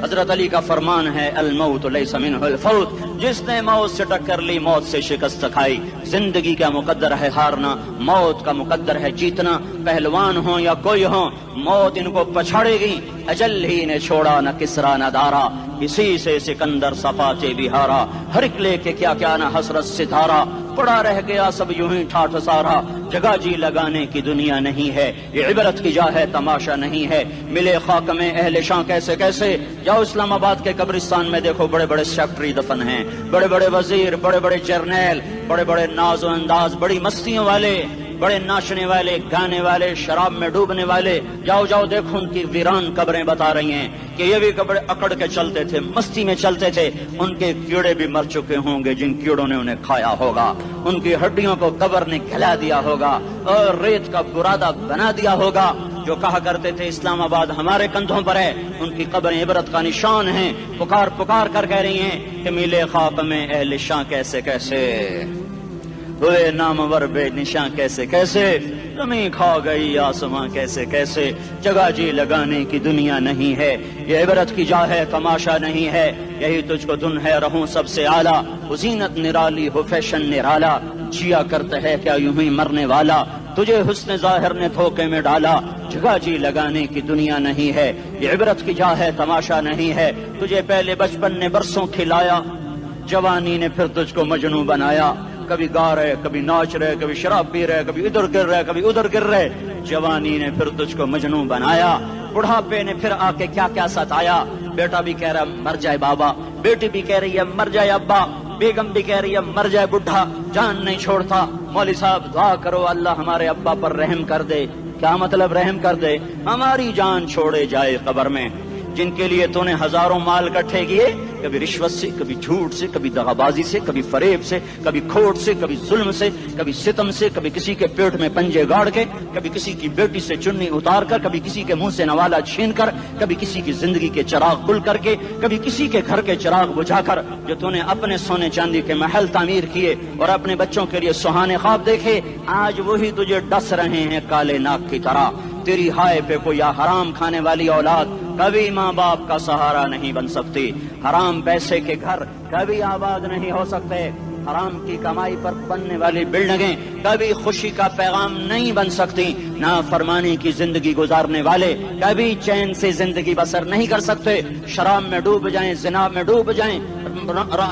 حضرت علی کا فرمان ہے الموت لیس منہ الفوت، جس نے موت سے ٹکر لی موت سے شکست کھائی۔ زندگی کا مقدر ہے ہارنا، موت کا مقدر ہے جیتنا۔ پہلوان ہوں یا کوئی ہوں، موت ان کو پچھاڑے گی۔ اجل ہی نے چھوڑا نہ کسرا نہ دارا، اسی سے سکندر صفاتے بھی ہارا۔ ہر ایک لے کے کیا کیا نہ حسرت ستارہ، پڑا رہ گیا سب یوں ہی ٹھاٹھ سارا۔ جگہ جی لگانے کی دنیا نہیں ہے، یہ عبرت کی جا ہے تماشا نہیں ہے۔ ملے خاک میں اہل شاں کیسے کیسے، جاؤ اسلام آباد کے قبرستان میں دیکھو، بڑے بڑے سیکٹری دفن ہیں، بڑے بڑے وزیر، بڑے بڑے جرنیل، بڑے بڑے ناز و انداز، بڑی مستیوں والے، بڑے ناچنے والے، گانے والے، شراب میں ڈوبنے والے۔ جاؤ جاؤ دیکھو ان کی ویران قبریں بتا رہی ہیں کہ یہ بھی قبر اکڑ کے چلتے تھے، مستی میں چلتے تھے۔ ان کے کیڑے بھی مر چکے ہوں گے جن کیڑوں نے انہیں کھایا ہوگا، ان کی ہڈیوں کو قبر نے کھلا دیا ہوگا اور ریت کا برادہ بنا دیا ہوگا۔ جو کہا کرتے تھے اسلام آباد ہمارے کندھوں پر ہے، ان کی قبریں عبرت کا نشان ہیں۔ پکار پکار کر کہہ رہی ہیں کہ ملے خاک میں اہل شاں کیسے کیسے، ہوئے نامور بے نشاں کیسے کیسے، زمین کھا گئی آسماں کیسے کیسے۔ جگہ جی لگانے کی دنیا نہیں ہے، یہ عبرت کی جا ہے تماشا نہیں ہے۔ یہی تجھ کو دن ہے رہوں سب سے اعلیٰ، وہ زینت نرالی ہو فیشن نرالا، جیا کرتا ہے کیا یوں ہی مرنے والا، تجھے حسن ظاہر نے دھوکے میں ڈالا۔ جگہ جی لگانے کی دنیا نہیں ہے، یہ عبرت کی جا ہے تماشا نہیں ہے۔ تجھے پہلے بچپن نے برسوں کھلایا، جوانی نے پھر تجھ کو مجنوں بنایا۔ کبھی گا رہے، کبھی ناچ رہے، کبھی شراب پی رہے، کبھی ادھر گر رہے، کبھی ادھر گر رہے۔ جوانی نے پھر تجھ کو مجنوں بنایا، بڑھاپے نے پھر آ کے کیا کیا ستایا۔ بیٹا بھی کہہ رہا مر جائے بابا، بیٹی بھی کہہ رہی ہے مر جائے ابا، بیگم بھی کہہ رہی ہے مر جائے بڈھا، جان نہیں چھوڑتا۔ مولوی صاحب دعا کرو اللہ ہمارے ابا پر رحم کر دے۔ کیا مطلب رحم کر دے؟ ہماری جان چھوڑے جائے قبر میں۔ جن کے لیے تو نے ہزاروں مال اکٹھے کیے، کبھی رشوت سے، کبھی جھوٹ سے، کبھی دغابازی سے، کبھی فریب سے، کبھی کھوٹ سے، کبھی ظلم سے، کبھی ستم سے، کبھی کسی کے پیٹ میں پنجے گاڑ کے، کبھی کسی کی بیٹی سے چنی اتار کر، کبھی کسی کے منہ سے نوالا چھین کر، کبھی کسی کی زندگی کے چراغ گل کر کے، کبھی کسی کے گھر کے چراغ بجھا کر۔ جو تو نے اپنے سونے چاندی کے محل تعمیر کیے اور اپنے بچوں کے لیے سہانے خواب دیکھے، آج وہی تجھے ڈس رہے ہیں کالے ناک کی طرح۔ تیری ہائے پہ کوئی حرام کھانے والی اولاد کبھی ماں باپ کا سہارا نہیں بن سکتی۔ حرام پیسے کے گھر کبھی آباد نہیں ہو سکتے۔ حرام کی کمائی پر بننے والی بلڈنگیں کبھی خوشی کا پیغام نہیں بن سکتی۔ نافرمانی کی زندگی گزارنے والے کبھی چین سے زندگی بسر نہیں کر سکتے۔ شراب میں ڈوب جائیں، زنا میں ڈوب جائیں،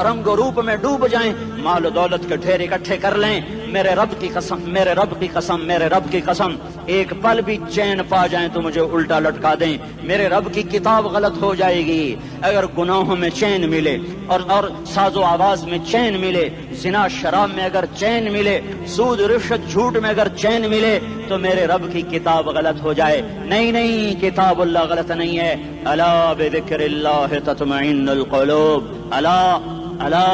رنگ و روپ میں ڈوب جائیں، مال و دولت کے ڈھیر اکٹھے کر لیں، میرے رب کی قسم، میرے رب کی قسم، میرے رب کی قسم، ایک پل بھی چین پا جائیں تو مجھے الٹا لٹکا دیں۔ میرے رب کی کتاب غلط ہو جائے گی اگر گناہوں میں چین ملے اور ساز و آواز میں چین ملے، زنا شراب میں اگر چین ملے، سود رشوت جھوٹ میں اگر چین ملے تو میرے رب کی کتاب غلط ہو جائے۔ نہیں نہیں، کتاب اللہ غلط نہیں ہے۔ الا بذکر اللہ تطمئن القلوب، الا الا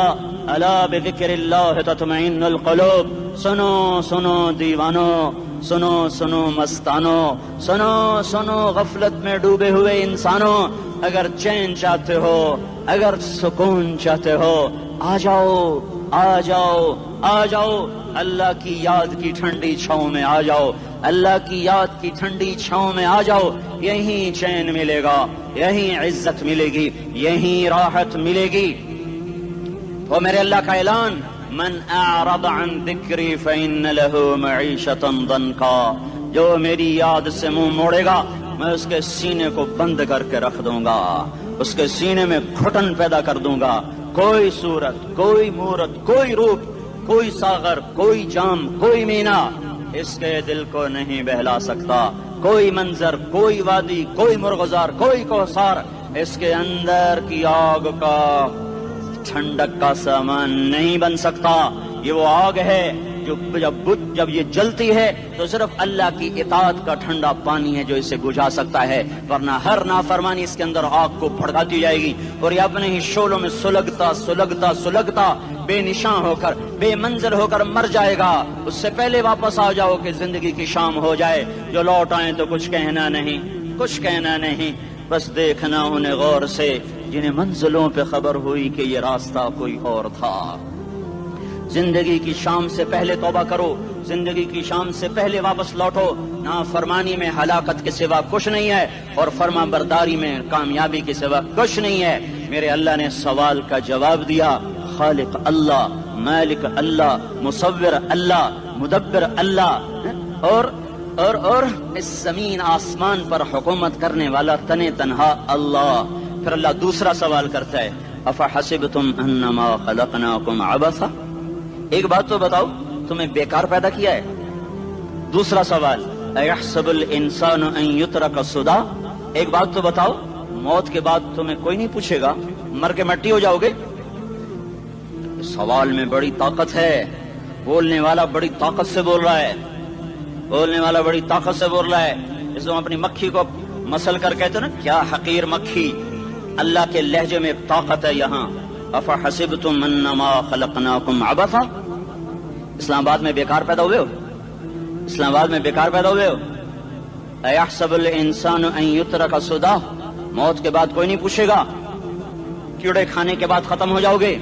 الا بذکر اللہ تطمئن القلوب۔ سنو سنو دیوانو، سنو سنو مستانو، سنو سنو غفلت میں ڈوبے ہوئے انسانوں، اگر چین چاہتے ہو، اگر سکون چاہتے ہو، آ جاؤ آ جاؤ آ جاؤ، اللہ کی یاد کی ٹھنڈی چھاؤں میں آ جاؤ، اللہ کی یاد کی ٹھنڈی چھاؤں میں آ جاؤ۔ یہیں چین ملے گا، یہیں عزت ملے گی، یہیں راحت ملے گی۔ وہ میرے اللہ کا اعلان، من اعرض عن ذکری فإن له معیشۃ ضنکا، جو میری یاد سے منہ موڑے گا میں اس کے سینے کو بند کر کے رکھ دوں گا، اس کے سینے میں گھٹن پیدا کر دوں گا۔ کوئی صورت، کوئی مورت، کوئی روپ، کوئی ساغر، کوئی جام، کوئی مینا اس کے دل کو نہیں بہلا سکتا۔ کوئی منظر، کوئی وادی، کوئی مرغزار، کوئی کوثر اس کے اندر کی آگ کا ٹھنڈک کا سامان نہیں بن سکتا۔ یہ وہ آگ ہے جو جب یہ جلتی ہے تو صرف اللہ کی اطاعت کا ٹھنڈا پانی ہے جو اسے بجھا سکتا ہے، ورنہ ہر نافرمانی اس کے اندر آگ کو بھڑکاتی جائے گی اور یہ اپنے ہی شعلوں میں سلگتا سلگتا سلگتا بے نشان ہو کر، بے منزل ہو کر مر جائے گا۔ اس سے پہلے واپس آ جاؤ کہ زندگی کی شام ہو جائے۔ جو لوٹ آئیں تو کچھ کہنا نہیں، کچھ کہنا نہیں، بس دیکھنا انہیں غور سے جنہیں منزلوں پہ خبر ہوئی کہ یہ راستہ کوئی اور تھا۔ زندگی کی شام سے پہلے توبہ کرو، زندگی کی شام سے پہلے واپس لوٹو۔ نافرمانی میں ہلاکت کے سوا کچھ نہیں ہے، اور فرما برداری میں کامیابی کے سوا کچھ نہیں ہے۔ میرے اللہ نے سوال کا جواب دیا، خالق اللہ، مالک اللہ، مصور اللہ، مدبر اللہ، اور اس زمین آسمان پر حکومت کرنے والا تنے تنہا اللہ۔ پھر اللہ دوسرا سوال کرتا ہے، افحسبتم انما خلقناکم عبثا، ایک بات تو بتاؤ، تمہیں بیکار پیدا کیا ہے؟ دوسرا سوال، ایحسب الانسان ان یترک سدی، ایک بات تو بتاؤ، موت کے بعد تمہیں کوئی نہیں پوچھے گا، مر کے مٹی ہو جاؤ گے؟ سوال میں بڑی طاقت ہے، بولنے والا بڑی طاقت سے بول رہا ہے، بولنے والا بڑی طاقت سے بول رہا ہے۔ اس کو اپنی مکھی کو مسل کر کہتے نا، کیا حقیر مکھی، اللہ کے لہجے میں طاقت ہے یہاں۔ افحسبتم انما خلقناکم عبثا، اسلام آباد میں بیکار پیدا ہوئے ہو؟ اسلام آباد میں بیکار پیدا ہوئے ہو؟ ایحسب الانسان ان یترک سدی، موت کے بعد کوئی نہیں پوچھے گا، کیڑے کھانے کے بعد ختم ہو جاؤ گے۔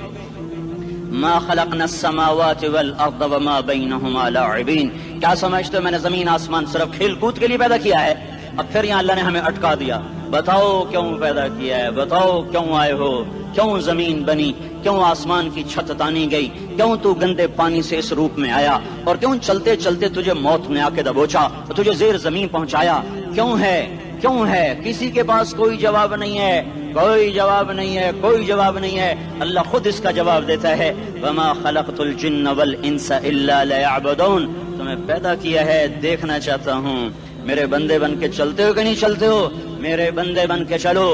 ما خلقنا السماوات والارض وما بینہما لاعبین، کیا سمجھتے ہو میں نے زمین آسمان صرف کھیل کود کے لیے پیدا کیا ہے؟ اب پھر یہاں اللہ نے ہمیں اٹکا دیا، بتاؤ کیوں پیدا کیا ہے، بتاؤ کیوں آئے ہو، کیوں زمین بنی، کیوں آسمان کی چھت تانی گئی، کیوں تو گندے پانی سے اس روپ میں آیا، اور کیوں چلتے چلتے تجھے موت نے آ کے دبوچا اور تجھے زیر زمین پہنچایا، کیوں ہے، کیوں ہے؟ کسی کے پاس کوئی جواب نہیں ہے، کوئی جواب نہیں ہے، کوئی جواب نہیں ہے، اللہ خود اس کا جواب دیتا ہے، وما خلقت الجن والانس الا لیعبدون، تمہیں پیدا کیا ہے دیکھنا چاہتا ہوں، میرے بندے بن کے چلتے ہو کہ نہیں چلتے ہو؟ میرے بندے بن کے چلو۔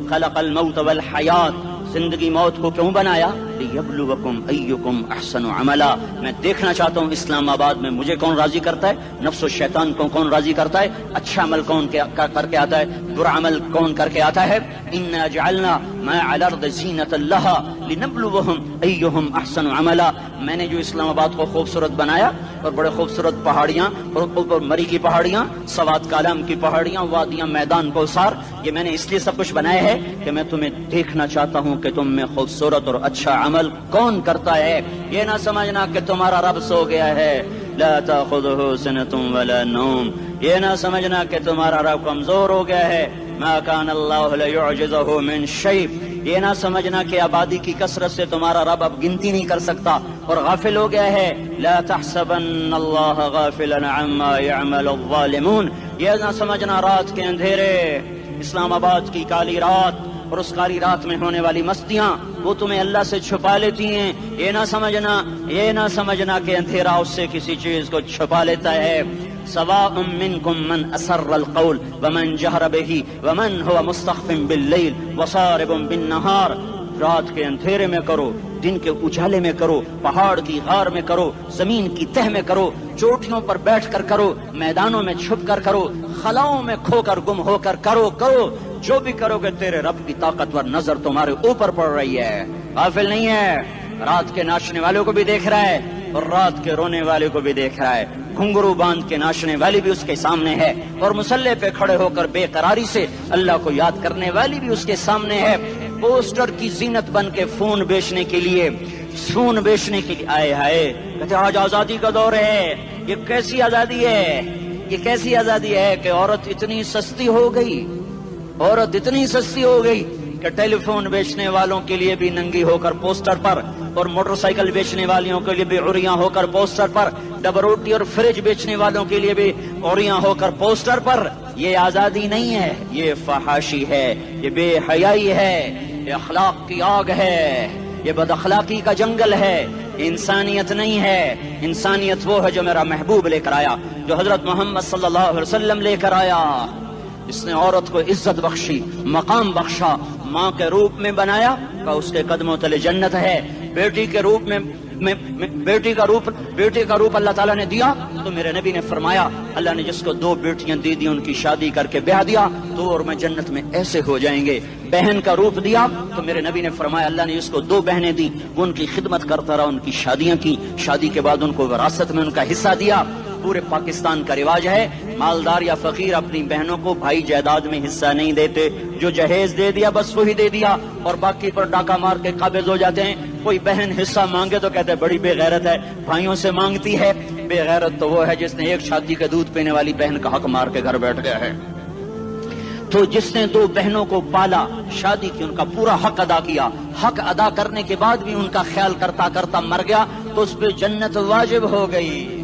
خلق الموت والحیات، زندگی موت کو کیوں بنایا؟ لیبلوکم ایکم احسن عملا، میں دیکھنا چاہتا ہوں اسلام آباد میں مجھے کون راضی کرتا ہے، نفس و شیطان کو کون راضی کرتا ہے، اچھا عمل کون کر کے آتا ہے، برا عمل کون کر کے آتا ہے۔ انا جعلنا ما علی الارض زینۃ لہا لنبلوہم ایہم احسن عملا، میں نے جو اسلام آباد کو خوبصورت بنایا، اور بڑے خوبصورت پہاڑیاں، اور اوپر مری کی پہاڑیاں، سوات کالام کی پہاڑیاں، وادیاں، میدان کوثر، یہ میں نے اس لیے سب کچھ بنایا ہے کہ میں تمہیں دیکھنا چاہتا ہوں کہ تم میں خوبصورت اور اچھا عمل کون کرتا ہے۔ یہ نہ سمجھنا کہ تمہارا رب سو گیا ہے، لا تاخذہ سنۃ ولا نوم، یہ نہ سمجھنا کہ تمہارا رب کمزور ہو گیا ہے، ما کان اللہ لیعجزہ من شیء، یہ نہ سمجھنا کہ آبادی کی کثرت سے تمہارا رب اب گنتی نہیں کر سکتا اور غافل ہو گیا ہے، لا تحسبن اللہ غافلا عما يعمل الظالمون، یہ نہ سمجھنا رات کے اندھیرے، اسلام آباد کی کالی رات اور اس کالی رات میں ہونے والی مستیاں وہ تمہیں اللہ سے چھپا لیتی ہیں، یہ نہ سمجھنا کہ اندھیرا اس سے کسی چیز کو چھپا لیتا ہے۔ سواء منکم من اسر القول ومن جہر بہ ومن هو مستخف باللیل وصارب بالنہار، رات کے اندھیرے میں کرو، دن کے اجالے میں کرو، پہاڑ کی غار میں کرو، زمین کی تہ میں کرو، چوٹیوں پر بیٹھ کر کرو، میدانوں میں چھپ کر کرو، خلاؤں میں کھو کر گم ہو کر کرو، جو بھی کرو گے تیرے رب کی طاقتور نظر تمہارے اوپر پڑ رہی ہے، غافل نہیں ہے، رات کے ناچنے والوں کو بھی دیکھ رہا ہے اور رات کے رونے والے کو بھی دیکھ رہا ہے، گھنگرو باندھ کے ناچنے والی بھی اس کے سامنے ہے، اور مسلح پہ کھڑے ہو کر بے قراری سے اللہ کو یاد کرنے والی بھی اس کے سامنے ہے، پوسٹر کی زینت بن کے فون بیچنے کے لیے آئے ہائے، کہتے آج آزادی کا دور ہے، یہ کیسی آزادی ہے، یہ کیسی آزادی ہے کہ عورت اتنی سستی ہو گئی کہ ٹیلی فون بیچنے والوں کے لیے بھی ننگی ہو کر پوسٹر پر، اور موٹر سائیکل بیچنے والوں کے لیے بھی عریاں ہو کر پوسٹر پر، ڈبل روٹی اور فریج بیچنے والوں کے لیے بھی عریاں ہو کر پوسٹر پر۔ یہ آزادی نہیں ہے، یہ فحاشی ہے، یہ بے حیائی ہے، یہ اخلاق کی آگ ہے، یہ بد اخلاقی کا جنگل ہے، انسانیت نہیں ہے۔ انسانیت وہ ہے جو میرا محبوب لے کر آیا، جو حضرت محمد صلی اللہ علیہ وسلم لے کر آیا، اس نے عورت کو عزت بخشی، مقام بخشا، ماں کے روپ میں بنایا کہ اس کے قدموں تلے جنت ہے، بیٹی کے روپ میں بیٹی کا روپ اللہ تعالیٰ نے دیا، تو میرے نبی نے فرمایا اللہ نے جس کو 2 بیٹیاں دی ان کی شادی کر کے بیاہ دیا تو اور میں جنت میں ایسے ہو جائیں گے۔ بہن کا روپ دیا تو میرے نبی نے فرمایا اللہ نے جس کو 2 بہنیں دی وہ ان کی خدمت کرتا رہا، ان کی شادیاں کی، شادی کے بعد ان کو وراثت میں ان کا حصہ دیا۔ پورے پاکستان کا رواج ہے مالدار یا فقیر اپنی بہنوں کو بھائی جائیداد میں حصہ نہیں دیتے، جو جہیز دے دیا بس وہی دے دیا اور باقی پر ڈاکہ مار کے قابض ہو جاتے ہیں۔ کوئی بہن حصہ مانگے تو کہتے ہیں بڑی بے غیرت ہے، بھائیوں سے مانگتی ہے۔ بے غیرت تو وہ ہے جس نے ایک شادی کے دودھ پینے والی بہن کا حق مار کے گھر بیٹھ گیا ہے۔ تو جس نے دو بہنوں کو پالا، شادی کی، ان کا پورا حق ادا کیا، حق ادا کرنے کے بعد بھی ان کا خیال کرتا کرتا مر گیا تو اس پہ جنت واجب ہو گئی۔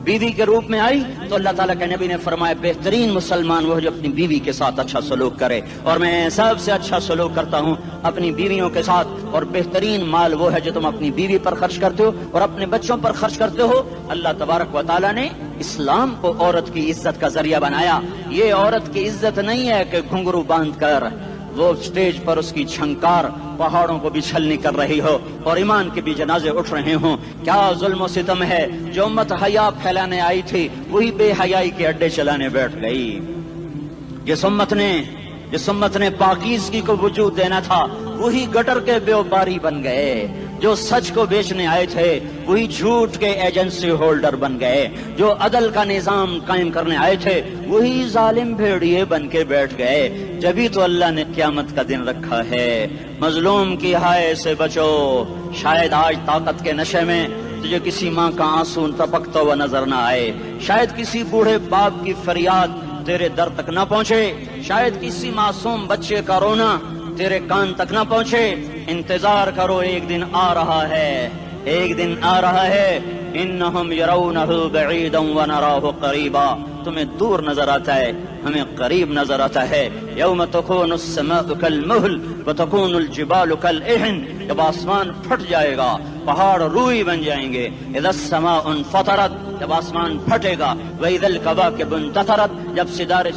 بیوی کے روپ میں آئی تو اللہ تعالیٰ کے نبی نے فرمایا بہترین مسلمان وہ جو اپنی بیوی کے ساتھ اچھا سلوک کرے، اور میں سب سے اچھا سلوک کرتا ہوں اپنی بیویوں کے ساتھ، اور بہترین مال وہ ہے جو تم اپنی بیوی پر خرچ کرتے ہو اور اپنے بچوں پر خرچ کرتے ہو۔ اللہ تبارک و تعالیٰ نے اسلام کو عورت کی عزت کا ذریعہ بنایا۔ یہ عورت کی عزت نہیں ہے کہ گھنگرو باندھ کر وہ اسٹیج پر اس کی چھنکار پہاڑوں کو بھی چھلنی کر رہی ہو اور ایمان کے بھی جنازے اٹھ رہے ہوں۔ کیا ظلم و ستم ہے، جو امت حیا پھیلانے آئی تھی وہی بے حیائی کے اڈے چلانے بیٹھ گئی۔ جس امت نے پاکیزگی کو وجود دینا تھا وہی گٹر کے بیوباری بن گئے۔ جو سچ کو بیچنے آئے تھے وہی جھوٹ کے ایجنسی ہولڈر بن گئے۔ جو عدل کا نظام قائم کرنے آئے تھے وہی ظالم بھیڑیے بن کے بیٹھ گئے۔ جبھی تو اللہ نے قیامت کا دن رکھا ہے۔ مظلوم کی ہائے سے بچو، شاید آج طاقت کے نشے میں تجھے کسی ماں کا آنسو ٹپکتا ہوا نظر نہ آئے، شاید کسی بوڑھے باپ کی فریاد تیرے در تک نہ پہنچے، شاید کسی معصوم بچے کا رونا تیرے کان تک نہ پہنچے۔ انتظار کرو، ایک دن آ رہا ہے، ایک دن آ رہا ہے۔ انہم یرونہ بعیدا ونراہ قریبا، تمہیں دور نظر آتا ہے، ہمیں قریب نظر آتا ہے۔ یوم تکون السماء کالمہل وتکون الجبال کالعہن، جب آسمان پھٹ جائے گا پہاڑ روئی بن جائیں گے۔ اذا السماء انفطرت، جب آسمان پھٹے گا۔ واذا الکواکب انتثرت، جب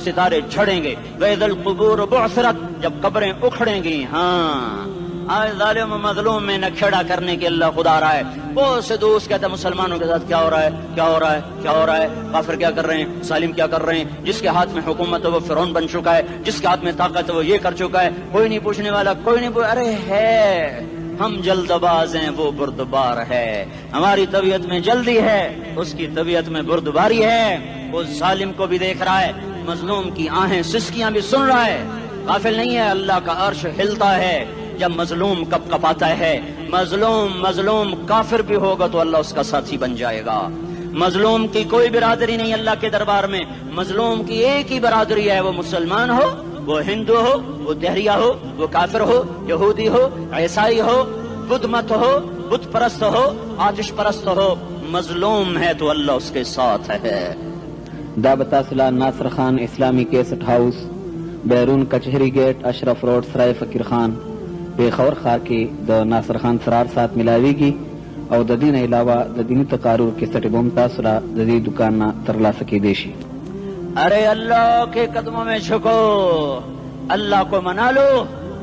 ستارے جھڑیں گے۔ واذا القبور بعثرت، جب قبریں اکھڑیں گی۔ ہاں آج ظالم و مظلوم میں نہ کھیڑا کرنے کے اللہ خدا رہا ہے۔ بہت سے دوست کہتے ہیں مسلمانوں کے ساتھ کیا ہو رہا ہے، کیا ہو رہا ہے، کیا ہو رہا ہے، کافر کیا کر رہے ہیں، ظالم کیا کر رہے ہیں، جس کے ہاتھ میں حکومت ہے وہ فرعون بن چکا ہے، جس کے ہاتھ میں طاقت ہے وہ یہ کر چکا ہے، کوئی نہیں پوچھنے والا، کوئی نہیں ارے ہے، ہم جلد باز ہیں وہ بردبار ہے۔ ہماری طبیعت میں جلدی ہے، اس کی طبیعت میں بردباری ہے۔ وہ ظالم کو بھی دیکھ رہا ہے، مظلوم کی آہیں سسکیاں بھی سن رہا ہے، غافل نہیں ہے۔ اللہ کا عرش ہلتا ہے جب مظلوم کپ کپاتا ہے۔ مظلوم کافر بھی ہوگا تو اللہ اس کا ساتھی بن جائے گا۔ مظلوم کی کوئی برادری نہیں اللہ کے دربار میں، مظلوم کی ایک ہی برادری ہے، وہ مسلمان ہو، وہ ہندو ہو، وہ دہریہ ہو، وہ کافر ہو، یہودی ہو، عیسائی ہو، بدھ مت ہو، بت پرست ہو، آتش پرست ہو، مظلوم ہے تو اللہ اس کے ساتھ ہے۔ دعوت اصلاح ناصر خان اسلامی کیسٹ ہاؤس، بیرون کچہری گیٹ، اشرف روڈ، سرائے فقیر خان، پیښور ښار کې د ناصر خان سرار سات ملاویږي او د دې نه علاوه د دیني تقارر کیسټ به هم تاسو را د دې دکان نه ترلاسه کیدی شي۔ ارے اللہ کے قدموں میں جھکو، اللہ کو منا لو،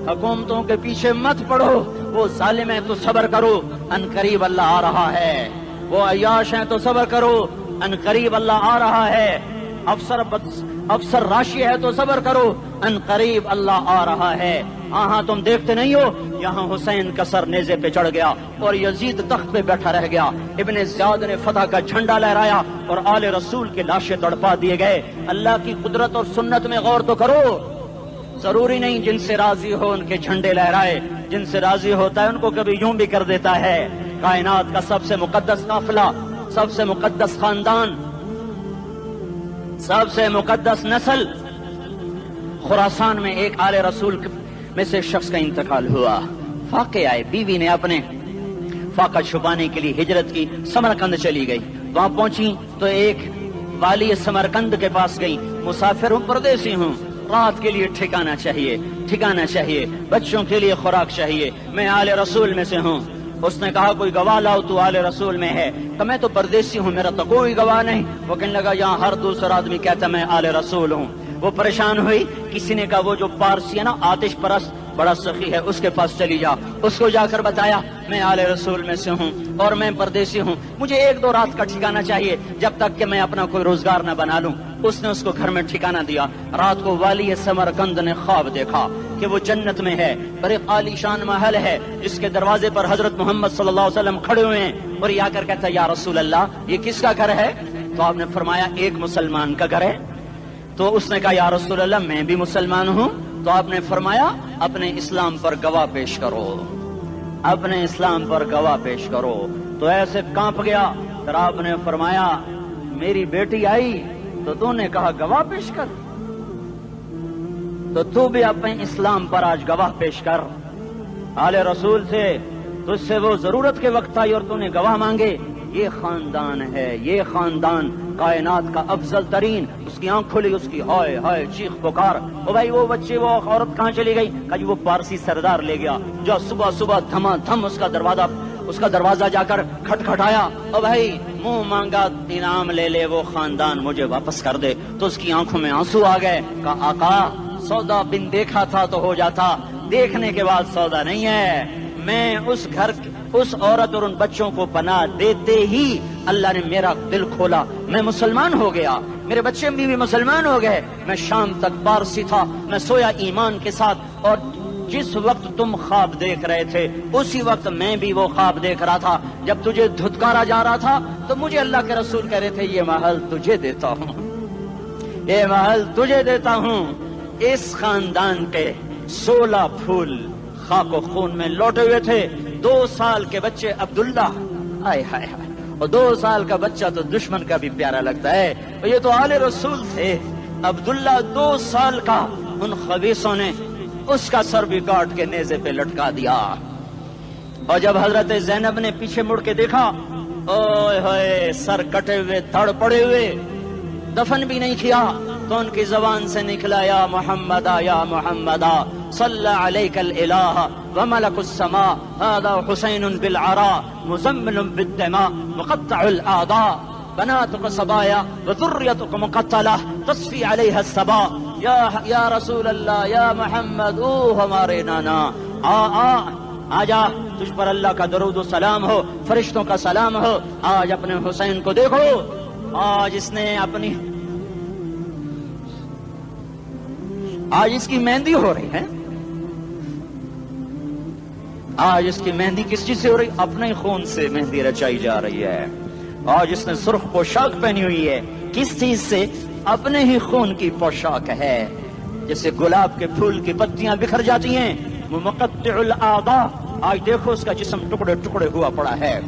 حکومتوں کے پیچھے مت پڑو۔ وہ ظالم ہیں تو صبر کرو، ان قریب اللہ آ رہا ہے۔ وہ عیاش ہیں تو صبر کرو، ان قریب اللہ آ رہا ہے۔ افسر راشی ہے تو صبر کرو، ان قریب اللہ آ رہا ہے۔ ہاں تم دیکھتے نہیں ہو، یہاں حسین کا سر نیزے پہ چڑھ گیا اور یزید تخت پہ بیٹھا رہ گیا، ابن زیاد نے فتح کا جھنڈا لہرایا اور آل رسول کے لاشیں تڑپا دیے گئے۔ اللہ کی قدرت اور سنت میں غور تو کرو۔ ضروری نہیں جن سے راضی ہو ان کے جھنڈے لہرائے، جن سے راضی ہوتا ہے ان کو کبھی یوں بھی کر دیتا ہے۔ کائنات کا سب سے مقدس قافلہ، سب سے مقدس خاندان، سب سے مقدس نسل، خراسان میں ایک آل رسول میں سے شخص کا انتقال ہوا۔ فاقے آئے، بیوی نے اپنے فاقہ چھپانے کے لیے ہجرت کی، سمرقند چلی گئی۔ وہاں پہنچی تو ایک والی سمرقند کے پاس گئی، مسافر ہوں، پردیسی ہوں، رات کے لیے ٹھکانا چاہیے، بچوں کے لیے خوراک چاہیے، میں آل رسول میں سے ہوں۔ اس نے کہا کوئی گواہ لاؤ، تو آل رسول میں ہے؟ کہ میں تو پردیسی ہوں، میرا تو کوئی گواہ نہیں۔ وہ کہنے لگا یہاں ہر دوسرا آدمی کہتا میں آل رسول ہوں۔ وہ پریشان ہوئی، کسی نے کہا وہ جو پارسی ہے نا آتش پرست بڑا سخی ہے، اس کے پاس چلی جا۔ اس کو جا کر بتایا میں آل رسول میں سے ہوں اور میں پردیسی ہوں، مجھے 1-2 رات کا ٹھکانہ چاہیے جب تک کہ میں اپنا کوئی روزگار نہ بنا لوں۔ اس نے اس کو گھر میں ٹھکانہ دیا۔ رات کو والی سمرقند نے خواب دیکھا کہ وہ جنت میں ہے، بڑے عالی شان محل ہے جس کے دروازے پر حضرت محمد صلی اللہ علیہ وسلم کھڑے ہوئے ہیں، اور یہ آ کر کہتا ہے یا رسول اللہ یہ کس کا گھر ہے؟ تو آپ نے فرمایا ایک مسلمان کا گھر ہے؟ تو اس نے کہا یا رسول اللہ میں بھی مسلمان ہوں. تو آپ نے فرمایا اپنے اسلام پر گواہ پیش کرو, اپنے اسلام پر گواہ پیش کرو. تو ایسے کانپ گیا. پھر آپ نے فرمایا میری بیٹی آئی تو تو نے کہا گواہ پیش کر, تو تو بھی اپنے اسلام پر آج گواہ پیش کر. آل رسول سے تجھ سے وہ ضرورت کے وقت آئی اور تو نے گواہ مانگے. یہ خاندان ہے, یہ خاندان کائنات کا افضل ترین. اس کی آنکھ کھلی, اس کی ہائے ہائے چیخ پکار. او بھائی وہ بچے وہ عورت کہاں چلی گئی؟ کہا جی وہ پارسی سردار لے گیا جو صبح صبح دھما دھم اس کا دروازہ جا کر کھٹکھٹایا. او بھائی منہ مانگا انعام لے لے, وہ خاندان مجھے واپس کر دے. تو اس کی آنکھوں میں آنسو آ گئے. کہا آقا سودا بن دیکھا تھا تو ہو جاتا, دیکھنے کے بعد سودا نہیں ہے. میں اس گھر اس عورت اور ان بچوں کو پناہ دیتے ہی اللہ نے میرا دل کھولا, میں مسلمان ہو گیا, میرے بچے بھی مسلمان ہو گئے. میں شام تک پارسی تھا, میں سویا ایمان کے ساتھ, اور جس وقت تم خواب دیکھ رہے تھے اسی وقت میں بھی وہ خواب دیکھ رہا تھا. جب تجھے دھتکارا جا رہا تھا تو مجھے اللہ کے رسول کہہ رہے تھے یہ محل تجھے دیتا ہوں, یہ محل تجھے دیتا ہوں. اس خاندان کے 16 پھول خاک و خون میں لوٹے ہوئے تھے. 2 سال کے بچے عبداللہ, ہائے ہائے ہائے, اور 2 سال کا بچہ تو دشمن کا بھی پیارا لگتا ہے. یہ تو آل رسول تھے. عبداللہ 2 سال کا, ان خبیثوں نے اس کا سر بھی کاٹ کے نیزے پہ لٹکا دیا. اور جب حضرت زینب نے پیچھے مڑ کے دیکھا, اوئے ہوئے سر کٹے ہوئے دھڑ پڑے ہوئے, دفن بھی نہیں کیا, تو ان کی زبان سے نکلا یا محمدہ یا محمدہ صلی علیک الالہ وملک السماء هذا حسین بالعراء مزمل بالدماء مقطع الاعضاء بناتك صبايا وذريتك مقتلہ تصفی علیہ الصبا. یا رسول اللہ یا محمد, او ہمارے نانا, آ جا, تجھ پر اللہ کا درود و سلام ہو, فرشتوں کا سلام ہو. آج اپنے حسین کو دیکھو, آج اس نے اپنی آج اس کی مہندی ہو رہی ہے. آج اس کی مہندی کس چیز سے ہو رہی؟ اپنے خون سے مہندی رچائی جا رہی ہے. آج اس نے سرخ پوشاک پہنی ہوئی ہے, کس چیز سے؟ اپنے ہی خون کی پوشاک ہے. جیسے گلاب کے پھول کی پتیاں بکھر جاتی ہیں, وہ مقطع الاعضاء. آج دیکھو اس کا جسم ٹکڑے ٹکڑے ہوا پڑا ہے.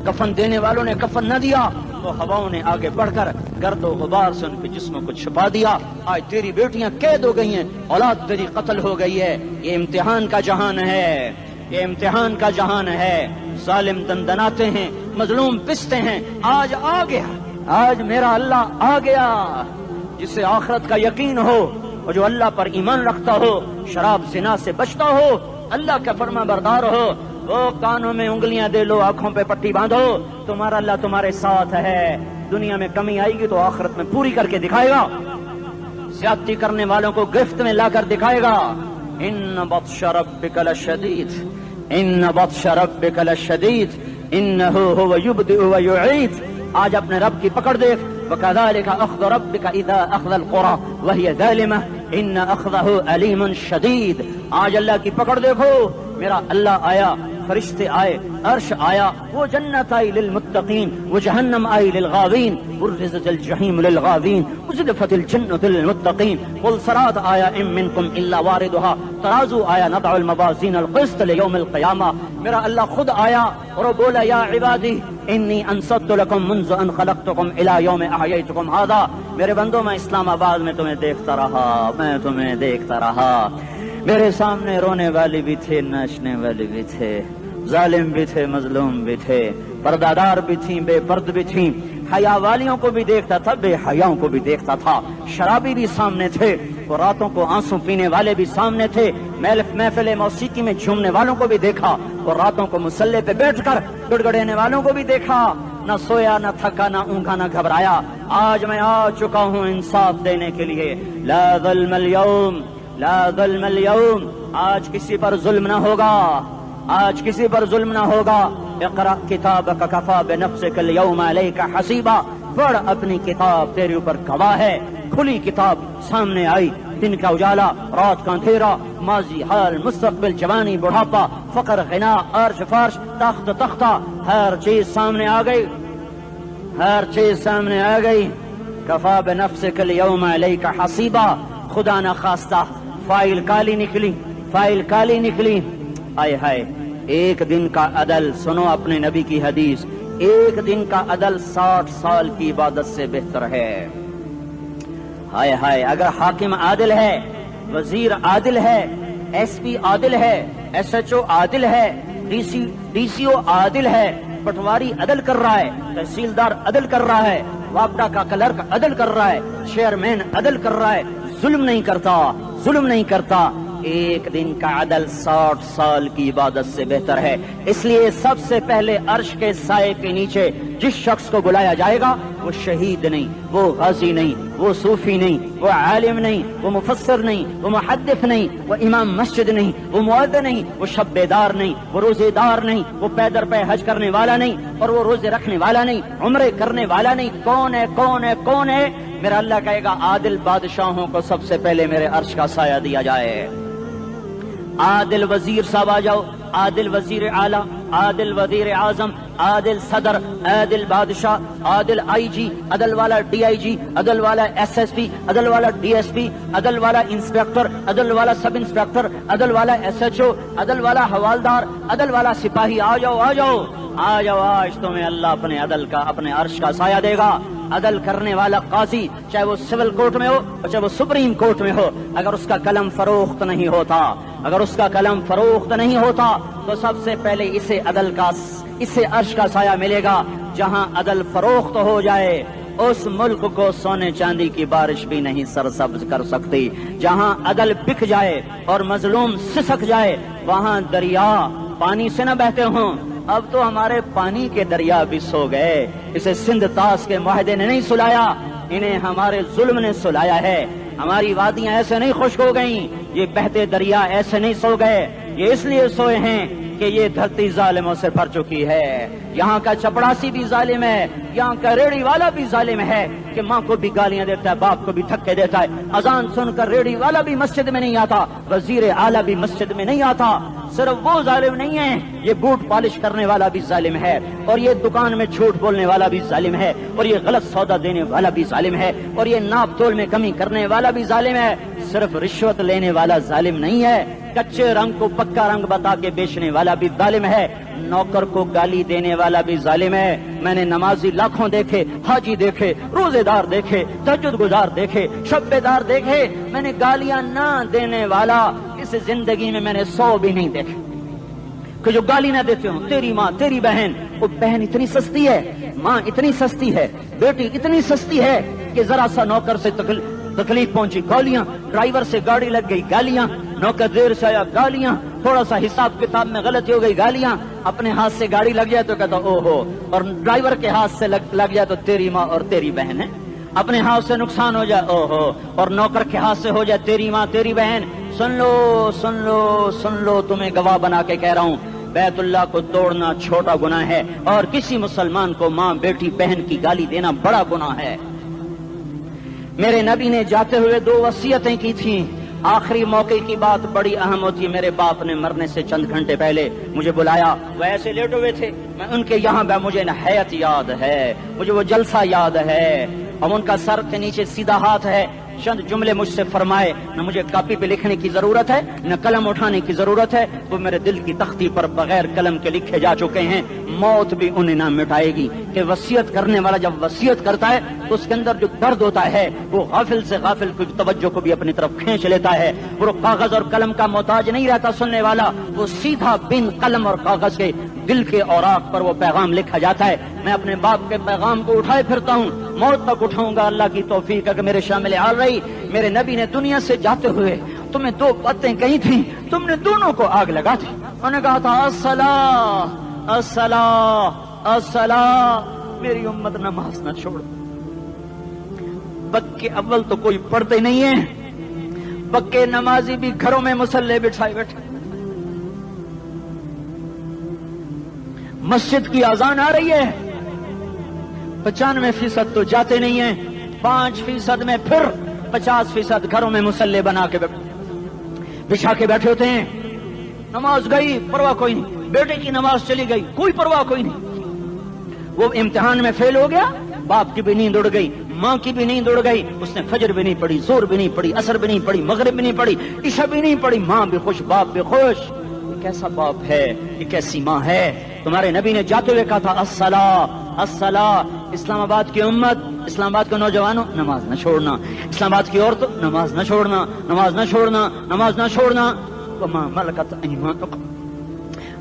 کفن دینے والوں نے کفن نہ دیا تو ہواؤں نے آگے بڑھ کر گرد و غبار سے ان کے جسموں کو چھپا دیا. آج تیری بیٹیاں قید ہو گئی ہیں, اولاد تیری قتل ہو گئی ہے. یہ امتحان کا جہان ہے, یہ امتحان کا جہان ہے. ظالم دندناتے ہیں, مظلوم پستے ہیں. آج آ گیا, آج میرا اللہ آ گیا. جسے آخرت کا یقین ہو اور جو اللہ پر ایمان رکھتا ہو, شراب زنا سے بچتا ہو, اللہ کا فرما بردار ہو, وہ کانوں میں انگلیاں دے لو, آنکھوں پہ پٹی باندھو, تمہارا اللہ تمہارے ساتھ ہے. دنیا میں کمی آئے گی تو آخرت میں پوری کر کے دکھائے گا. زیادتی کرنے والوں کو گرفت میں لا کر دکھائے گا. ان بطش ربک لشدید, ان بطش ربک لشدید انہ هو یبدئ ویعید. آج اپنے رب کی پکڑ دیکھ. وکذالک اخذ ربک اذا اخذ القری وہی ظالمہ ان اخذہ علیم شدید. آج اللہ کی پکڑ دیکھو. میرا اللہ آیا, فرشتے آئے, عرش آیا, وہ جنت آئی للمتقین, وہ جہنم آئی للغاوین, برزت الجحیم للغاوین, ازلفت الجنت للمتقین. قل صراط آیا ام منکم الا واردها, ترازو آیا نضع الموازین القسط لیوم القیامہ. میرا اللہ خود آیا اور بولا یا عبادی انی انصت لکم منذ ان خلقتکم الى یوم احییتکم هذا. میرے بندوں, میں اسلام آباد میں تمہیں دیکھتا رہا, میں تمہیں دیکھتا رہا. میرے سامنے رونے والے بھی تھے, ناچنے والے بھی تھے, ظالم بھی تھے, مظلوم بھی تھے, پردادار بھی تھیں, بے پرد بھی تھیں. حیا والیوں کو بھی دیکھتا تھا, بے حیاؤں کو بھی دیکھتا تھا. شرابی بھی سامنے تھے, اور راتوں کو آنسو پینے والے بھی سامنے تھے. محفل موسیقی میں جھومنے والوں کو بھی دیکھا, اور راتوں کو مسلح پہ بیٹھ کر گڑگڑانے والوں کو بھی دیکھا. نہ سویا, نہ تھکا, نہ اونگا, نہ گھبرایا. آج میں آ چکا ہوں انصاف دینے کے لیے. لا ظلم اليوم, لا ظلم اليوم. آج کسی پر ظلم نہ ہوگا, آج کسی پر ظلم نہ ہوگا. اقرأ کتابک کفا بنفسک اليوم علیک حسیبا. پڑھ, اپنی کتاب تیرے اوپر گواہ ہے. کھلی کتاب سامنے آئی, دن کا اجالا, رات کا اندھیرا, ماضی, حال, مستقبل, جوانی, بڑھاپا, فقر, غنا, عرش, فرش, تخت, تختہ, ہر چیز سامنے آ گئی. ہر چیز سامنے آ گئی. کفا بنفسک الیوم علیک حسیبا. خدا نہ خواستہ فائل کالی نکلی، فائل کالی نکلی. آئے ہائے، ایک دن کا عدل، سنو اپنے نبی کی حدیث، ایک دن کا عدل 60 سال کی عبادت سے بہتر ہے. ہائے ہائے، اگر حاکم عادل ہے، وزیر عادل ہے، ایس پی عادل ہے، ایس ایچ او عادل ہے، ڈی سی او عادل ہے، پٹواری عدل کر رہا ہے، تحصیلدار عدل کر رہا ہے، وابڈا کا کلرک عدل کر رہا ہے، چیئرمین عدل کر رہا ہے، ظلم نہیں کرتا، ظلم نہیں کرتا، ایک دن کا عدل 60 سال کی عبادت سے بہتر ہے. اس لیے سب سے پہلے عرش کے سائے کے نیچے جس شخص کو بلایا جائے گا وہ شہید نہیں، وہ غازی نہیں، وہ صوفی نہیں، وہ عالم نہیں، وہ مفسر نہیں، وہ محدث نہیں، وہ امام مسجد نہیں، وہ مؤذن نہیں، وہ شب بیدار نہیں، وہ روزے دار نہیں، وہ پیدر پہ حج کرنے والا نہیں، اور وہ روزے رکھنے والا نہیں، عمرے کرنے والا نہیں. کون ہے؟ کون ہے؟ کون ہے؟ میرا اللہ کہے گا عادل بادشاہوں کو سب سے پہلے میرے عرش کا سایہ دیا جائے. عادل وزیر صاحب آ جاؤ، عادل وزیر اعلیٰ، عادل وزیر اعظم، عادل صدر، عادل بادشاہ، عادل آئی جی، عدل والا ڈی آئی جی، عدل والا ایس ایس پی، عدل والا ڈی ایس پی، عدل والا انسپیکٹر، عدل والا سب انسپیکٹر، عدل والا ایس ایچ او، عدل والا حوالدار، عدل والا سپاہی. آ جاؤ آ جاؤ آ جاؤ، آج تمہیں اللہ اپنے عدل کا، اپنے عرش کا سایہ دے گا. عدل کرنے والا قاضی، چاہے وہ سول کورٹ میں ہو چاہے وہ سپریم کورٹ میں ہو، اگر اس کا قلم فروخت نہیں ہوتا، اگر اس کا قلم فروخت نہیں ہوتا تو سب سے پہلے اسے عدل کا، اسے عرش کا سایہ ملے گا. جہاں عدل فروخت ہو جائے اس ملک کو سونے چاندی کی بارش بھی نہیں سرسبز کر سکتی. جہاں عدل بک جائے اور مظلوم سسک جائے وہاں دریا پانی سے نہ بہتے ہوں. اب تو ہمارے پانی کے دریا بھی سو گئے. اسے سندھ طاس کے معاہدے نے نہیں سلایا، انہیں ہمارے ظلم نے سلایا ہے. ہماری وادیاں ایسے نہیں خشک ہو گئیں، یہ بہتے دریا ایسے نہیں سو گئے. یہ اس لیے سوئے ہیں کہ یہ دھرتی ظالموں سے بھر چکی ہے. یہاں کا چپڑاسی بھی ظالم ہے، یہاں کا ریڑی والا بھی ظالم ہے کہ ماں کو بھی گالیاں دیتا ہے، باپ کو بھی دھکے دیتا ہے. اذان سن کر ریڑی والا بھی مسجد میں نہیں آتا، وزیر اعلیٰ بھی مسجد میں نہیں آتا. صرف وہ ظالم نہیں ہے، یہ بوٹ پالش کرنے والا بھی ظالم ہے، اور یہ دکان میں جھوٹ بولنے والا بھی ظالم ہے، اور یہ غلط سودا دینے والا بھی ظالم ہے، اور یہ ناپ تول میں کمی کرنے والا بھی ظالم ہے. صرف رشوت لینے والا ظالم نہیں ہے، کچے رنگ کو پکا رنگ بتا کے بیچنے والا بھی ظالم ہے، نوکر کو گالی دینے والا بھی ظالم ہے. میں نے نمازی لاکھوں دیکھے، حاجی دیکھے، روزے دار دیکھے، تہجد گزار دیکھے، شب بیدار دیکھے، میں نے گالیاں نہ دینے والا اس زندگی میں میں نے 100 بھی نہیں دیکھے کہ جو گالی نہ دیتے ہوں. تیری ماں، تیری بہن، وہ بہن اتنی سستی ہے، ماں اتنی سستی ہے، بیٹی اتنی سستی ہے کہ ذرا سا نوکر سے تکلیف پہنچی گالیاں، ڈرائیور سے گاڑی لگ گئی گالیاں، نوکر دیر سے آیا گالیاں، تھوڑا سا حساب کتاب میں غلطی ہو گئی گالیاں، اپنے ہاتھ سے گاڑی لگ جائے تو کہتا او ہو، اور ڈرائیور کے ہاتھ سے لگ جائے تو تیری ماں اور تیری بہن ہے. اپنے ہاتھ سے نقصان ہو جائے او ہو، اور نوکر کے ہاتھ سے ہو جائے تیری ماں تیری بہن. سن لو سن لو سن لو، تمہیں گواہ بنا کے کہہ رہا ہوں، بیت اللہ کو توڑنا چھوٹا گناہ ہے، اور کسی مسلمان کو ماں بیٹی بہن کی گالی دینا بڑا گناہ ہے. میرے نبی نے جاتے ہوئے 2 وصیتیں کی تھیں. آخری موقع کی بات بڑی اہم ہوتی ہے. میرے باپ نے مرنے سے چند گھنٹے پہلے مجھے بلایا، وہ ایسے لیٹے ہوئے تھے، میں ان کے یہاں مجھے حیات یاد ہے، مجھے وہ جلسہ یاد ہے، اور ان کا سر کے نیچے سیدھا ہاتھ ہے. چند جملے مجھ سے فرمائے، نہ مجھے کاپی پہ لکھنے کی ضرورت ہے نہ قلم اٹھانے کی ضرورت ہے، وہ میرے دل کی تختی پر بغیر قلم کے لکھے جا چکے ہیں. موت بھی انہیں نہ مٹائے گی کہ وصیت کرنے والا جب وصیت کرتا ہے تو اس کے اندر جو درد ہوتا ہے وہ غافل سے غافل کی توجہ کو بھی اپنی طرف کھینچ لیتا ہے. وہ کاغذ اور قلم کا محتاج نہیں رہتا سننے والا، وہ سیدھا بن قلم اور کاغذ کے دل کے اوراق پر وہ پیغام لکھا جاتا ہے. میں اپنے باپ کے پیغام کو اٹھائے پھرتا ہوں، موت تک اٹھاؤں گا، اللہ کی توفیق ہے کہ میرے شامل حال رہی. میرے نبی نے دنیا سے جاتے ہوئے تمہیں 2 باتیں کہی تھیں، تم نے دونوں کو آگ لگا دی. انہوں نے کہا تھا الصلاۃ الصلاۃ الصلاۃ، میری امت نماز نہ چھوڑ. پکے اول تو کوئی پڑھتے نہیں ہے، پکے نمازی بھی گھروں میں مصلے بٹھائے بیٹھے. مسجد کی اذان آ رہی ہے، 95% تو جاتے نہیں ہیں، 5% میں پھر 50% گھروں میں مصلے بنا کے بچھا کے بیٹھے ہوتے ہیں. نماز گئی پرواہ کوئی نہیں، بیٹے کی نماز چلی گئی کوئی پرواہ کوئی نہیں. وہ امتحان میں فیل ہو گیا باپ کی بھی نیند اڑ گئی، ماں کی بھی نیند اڑ گئی، اس نے فجر بھی نہیں پڑھی، زور بھی نہیں پڑھی، عصر بھی نہیں پڑھی، مغرب بھی نہیں پڑھی، عشاء بھی نہیں پڑھی، ماں بھی خوش باپ بھی خوش۔ یہ کیسا باپ ہے، یہ کیسی ماں ہے؟ تمہارے نبی نے جاتے ہوئے کہا تھا الصلاۃ الصلاۃ۔ اسلام آباد کی امت، اسلام آباد کے نوجوانوں، نماز نہ چھوڑنا، اسلام آباد کی عورتوں، نماز نہ چھوڑنا، نماز نہ چھوڑنا، نماز نہ چھوڑنا۔ وما ملکت ایمانکم،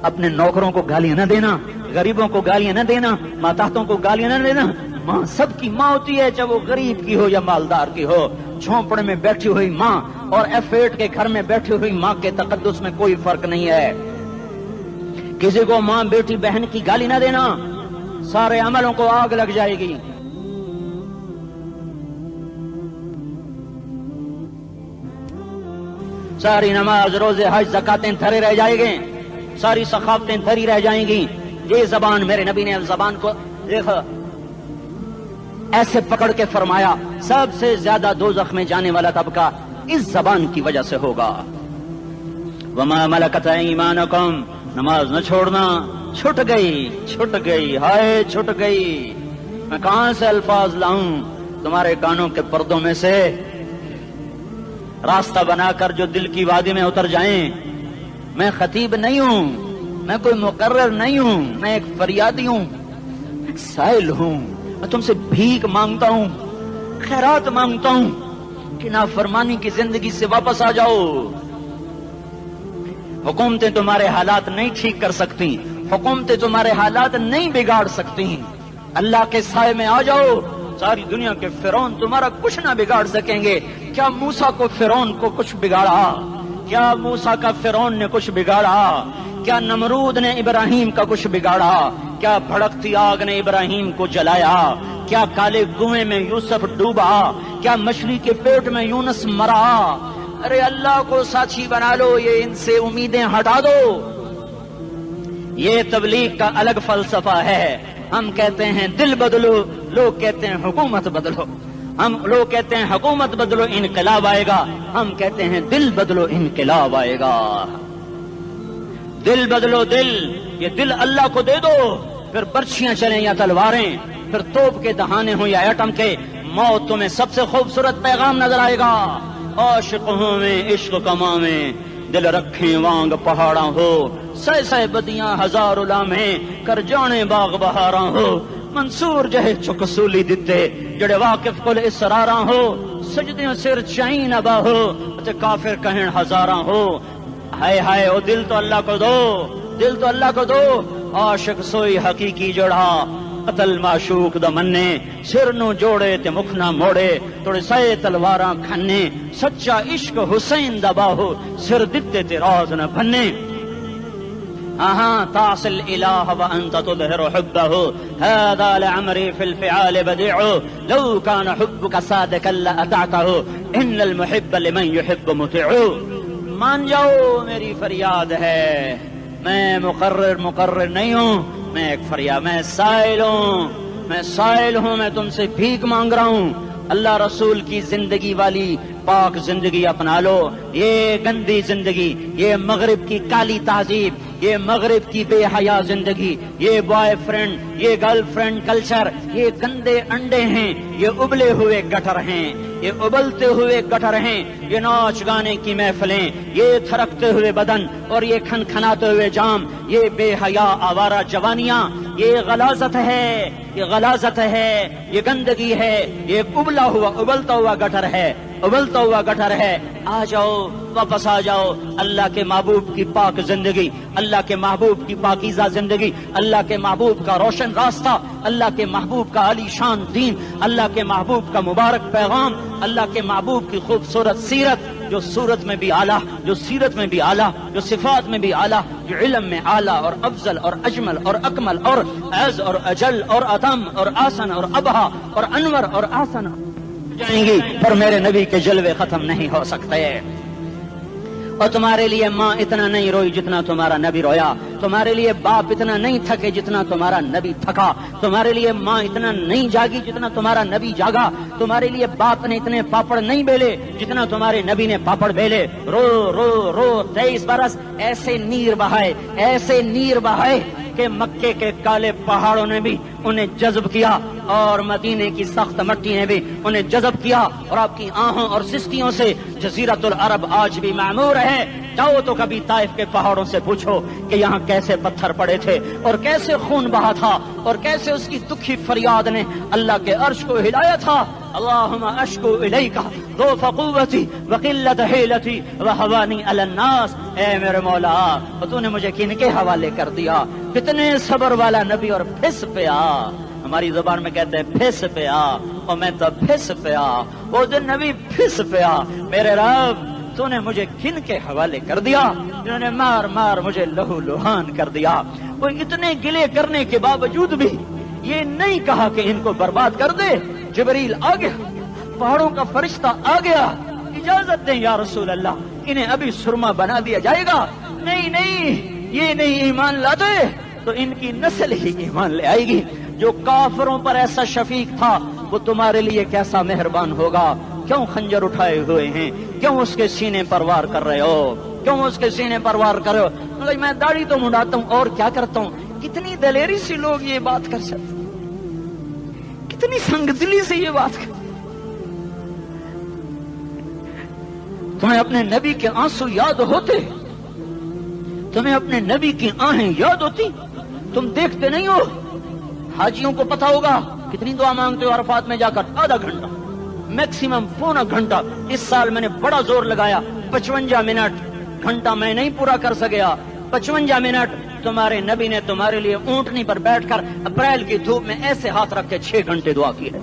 اپنے نوکروں کو گالیاں نہ دینا، غریبوں کو گالیاں نہ دینا، ماتحتوں کو گالیاں نہ دینا۔ ماں سب کی ماں ہوتی ہے، چاہے وہ غریب کی ہو یا مالدار کی ہو۔ جھونپڑے میں بیٹھی ہوئی ماں اور F8 کے گھر میں بیٹھی ہوئی ماں کے تقدس میں کوئی فرق نہیں ہے۔ کسی کو ماں بیٹی بہن کی گالی نہ دینا، سارے عملوں کو آگ لگ جائے گی۔ ساری نماز روزے حج زکاتیں دھرے رہ جائیں گے، ساری ثقافتیں دھری رہ جائیں گی۔ یہ زبان، میرے نبی نے زبان کو دیکھا ایسے پکڑ کے فرمایا سب سے زیادہ دوزخ میں جانے والا طبقہ اس زبان کی وجہ سے ہوگا۔ وما ملکت ایمانکم، نماز نہ چھوڑنا۔ چھٹ گئی، ہائے چھٹ گئی۔ میں کہاں سے الفاظ لاؤں تمہارے کانوں کے پردوں میں سے، راستہ بنا کر جو دل کی وادی میں اتر جائیں۔ میں خطیب نہیں ہوں، میں کوئی مقرر نہیں ہوں، میں ایک فریادی ہوں، ایک سائل ہوں۔ میں تم سے بھیک مانگتا ہوں، خیرات مانگتا ہوں کہ نافرمانی کی زندگی سے واپس آ جاؤ۔ حکومتیں تمہارے حالات نہیں ٹھیک کر سکتی، حکومتیں تمہارے حالات نہیں بگاڑ سکتی۔ اللہ کے سائے میں آ جاؤ، ساری دنیا کے فرعون تمہارا کچھ نہ بگاڑ سکیں گے۔ کیا موسیٰ کو فرعون کو کچھ بگاڑا؟ کیا موسیٰ کا فرعون نے کچھ بگاڑا؟ کیا نمرود نے ابراہیم کا کچھ بگاڑا؟ کیا بھڑکتی آگ نے ابراہیم کو جلایا؟ کیا کالے کنویں میں یوسف ڈوبا؟ کیا مچھلی کے پیٹ میں یونس مرا؟ ارے اللہ کو ساتھی بنا لو، یہ ان سے امیدیں ہٹا دو۔ یہ تبلیغ کا الگ فلسفہ ہے۔ ہم کہتے ہیں دل بدلو، لوگ کہتے ہیں حکومت بدلو۔ لوگ کہتے ہیں حکومت بدلو انقلاب آئے گا، ہم کہتے ہیں دل بدلو انقلاب آئے گا۔ دل بدلو، دل، یہ دل اللہ کو دے دو، پھر برچیاں چلیں یا تلواریں، پھر توپ کے دہانے ہوں یا ایٹم کے، موت تمہیں سب سے خوبصورت پیغام نظر آئے گا۔ عاشق ہوں میں عشق کما میں، دل رکھیں وانگ پہاڑاں ہو، سہ بدیاں ہزار لامیں، کر جانے باغ بہاراں ہو، منصور جہے چکسولی دتے، جڑے واقف کل اسراراں ہو، سجدیوں سر چائیں ابا ہو، تے کافر کہیں ہزاراں ہو۔ ہائے ہائے او دل تو اللہ کو دو، دل تو اللہ کو دو۔ عاشق سوئی حقیقی جڑا، قتل معشوق دا مننے، سر نو جوڑے تے مکھ نہ موڑے، توڑے سائے تلواراں کھنے، سچا عشق حسین دا باہو، سر دتے تے راز نہ بھنے۔ تعصي الإله وأنت تظهر حبه، هذا لعمري في الفعال بديع، لو كان حبك صادقا لأطعته، إن المحب لمن يحب مطيع۔ مان جاؤ میری فریاد ہے، میں مقرر نہیں ہوں، میں ایک فریاد، میں سائل ہوں، میں تم سے بھیک مانگ رہا ہوں۔ اللہ رسول کی زندگی والی پاک زندگی اپنا لو۔ یہ گندی زندگی، یہ مغرب کی کالی تہذیب، یہ مغرب کی بے حیا زندگی، یہ بوائے فرینڈ، یہ گرل فرینڈ کلچر، یہ گندے انڈے ہیں، یہ ابلے ہوئے گٹر ہیں، یہ ابلتے ہوئے گٹر ہیں، یہ ناچ گانے کی محفلیں، یہ تھرکتے ہوئے بدن اور یہ کھنکھناتے ہوئے جام، یہ بے حیا آوارہ جوانیاں، یہ غلاظت ہے، یہ غلاظت ہے، یہ گندگی ہے، یہ ابلتا ہوا گٹر ہے، ابلتا ہوا گٹر ہے۔ آ جاؤ، واپس آ جاؤ، اللہ کے محبوب کی پاک زندگی، اللہ کے محبوب کی پاکیزہ زندگی، اللہ کے محبوب کا روشن راستہ، اللہ کے محبوب کا عالی شان دین، اللہ کے محبوب کا مبارک پیغام، اللہ کے محبوب کی خوبصورت سیرت، جو صورت میں بھی اعلیٰ، جو سیرت میں بھی اعلیٰ، جو صفات میں بھی اعلیٰ، جو علم میں اعلیٰ اور افضل اور اجمل اور اکمل اور اعز اور اجل اور اتم اور آسن اور ابہا اور انور اور آسن جائیں گی، پر میرے نبی کے جلوے ختم نہیں ہو سکتے۔ اور تمہارے لیے ماں اتنا نہیں روئی جتنا تمہارا نبی رویا، تمہارے لیے باپ اتنا نہیں تھکے جتنا تمہارا نبی تھکا، تمہارے لیے ماں اتنا نہیں جاگی جتنا تمہارا نبی جاگا، تمہارے لیے باپ نے اتنے پاپڑ نہیں بیلے جتنا تمہارے نبی نے پاپڑ بیلے۔ رو رو رو 23 برس ایسے نیر بہائے، ایسے نیر بہائے کہ مکے کے کالے پہاڑوں نے بھی انہیں جذب کیا اور مدینے کی سخت مٹی نے بھی انہیں جذب کیا، اور آپ کی آہوں اور سستیوں سے جزیرۃ العرب آج بھی معمور ہے۔ جاؤ تو کبھی طائف کے پہاڑوں سے پوچھو کہ یہاں کیسے پتھر پڑے تھے اور کیسے خون بہا تھا اور کیسے اس کی دکھی فریاد نے اللہ کے عرش کو ہلایا تھا۔ اللہم اشکو الیک ضعف قوتی وقلت حیلتی وہوانی علی الناس، اے میرے مولا تو نے مجھے کن کے حوالے کر دیا؟ کتنے صبر والا نبی، اور پھس پیا، ہماری زبان میں کہتے ہیں پھس پیا، اور میں تو پھس پیا، وہ دن نبی پھس پیا، میرے رب تو نے مجھے کن کے حوالے کر دیا جنہوں نے مار مار مجھے لہو لہان کر دیا۔ وہ اتنے گلے کرنے کے باوجود بھی یہ نہیں کہا کہ ان کو برباد کر دے۔ جبریل آ گیا، پہاڑوں کا فرشتہ آ گیا، اجازت دیں یا رسول اللہ، انہیں ابھی سرما بنا دیا جائے گا۔ نہیں نہیں، یہ نہیں ایمان لاتے تو ان کی نسل ہی ایمان لے آئے گی۔ جو کافروں پر ایسا شفیق تھا وہ تمہارے لیے کیسا مہربان ہوگا۔ کیوں خنجر اٹھائے ہوئے ہیں؟ کیوں اس کے سینے پر وار کر رہے ہو؟ کیوں اس کے سینے پر وار کر رہے ہو؟ میں داڑھی تو منڈاتا ہوں اور کیا کرتا ہوں۔ کتنی دلیری سے لوگ یہ بات کر سکتے، کتنی سنگ دلی سے یہ بات کر۔ تمہیں اپنے نبی کے آنسو یاد ہوتے؟ تمہیں اپنے نبی کی آہیں یاد ہوتی؟ تم دیکھتے نہیں ہو؟ حاجیوں کو پتا ہوگا کتنی دعا مانگتے ہو عرفات میں جا کر؟ آدھا گھنٹہ، میکسیمم پونا گھنٹہ۔ اس سال میں نے بڑا زور لگایا، 55 منٹ، گھنٹہ میں نہیں پورا کر سکیا، 55 منٹ تمہارے نبی نے تمہارے لیے اونٹنی پر بیٹھ کر اپریل کی دھوپ میں ایسے ہاتھ رکھ کے 6 گھنٹے دعا کی ہے۔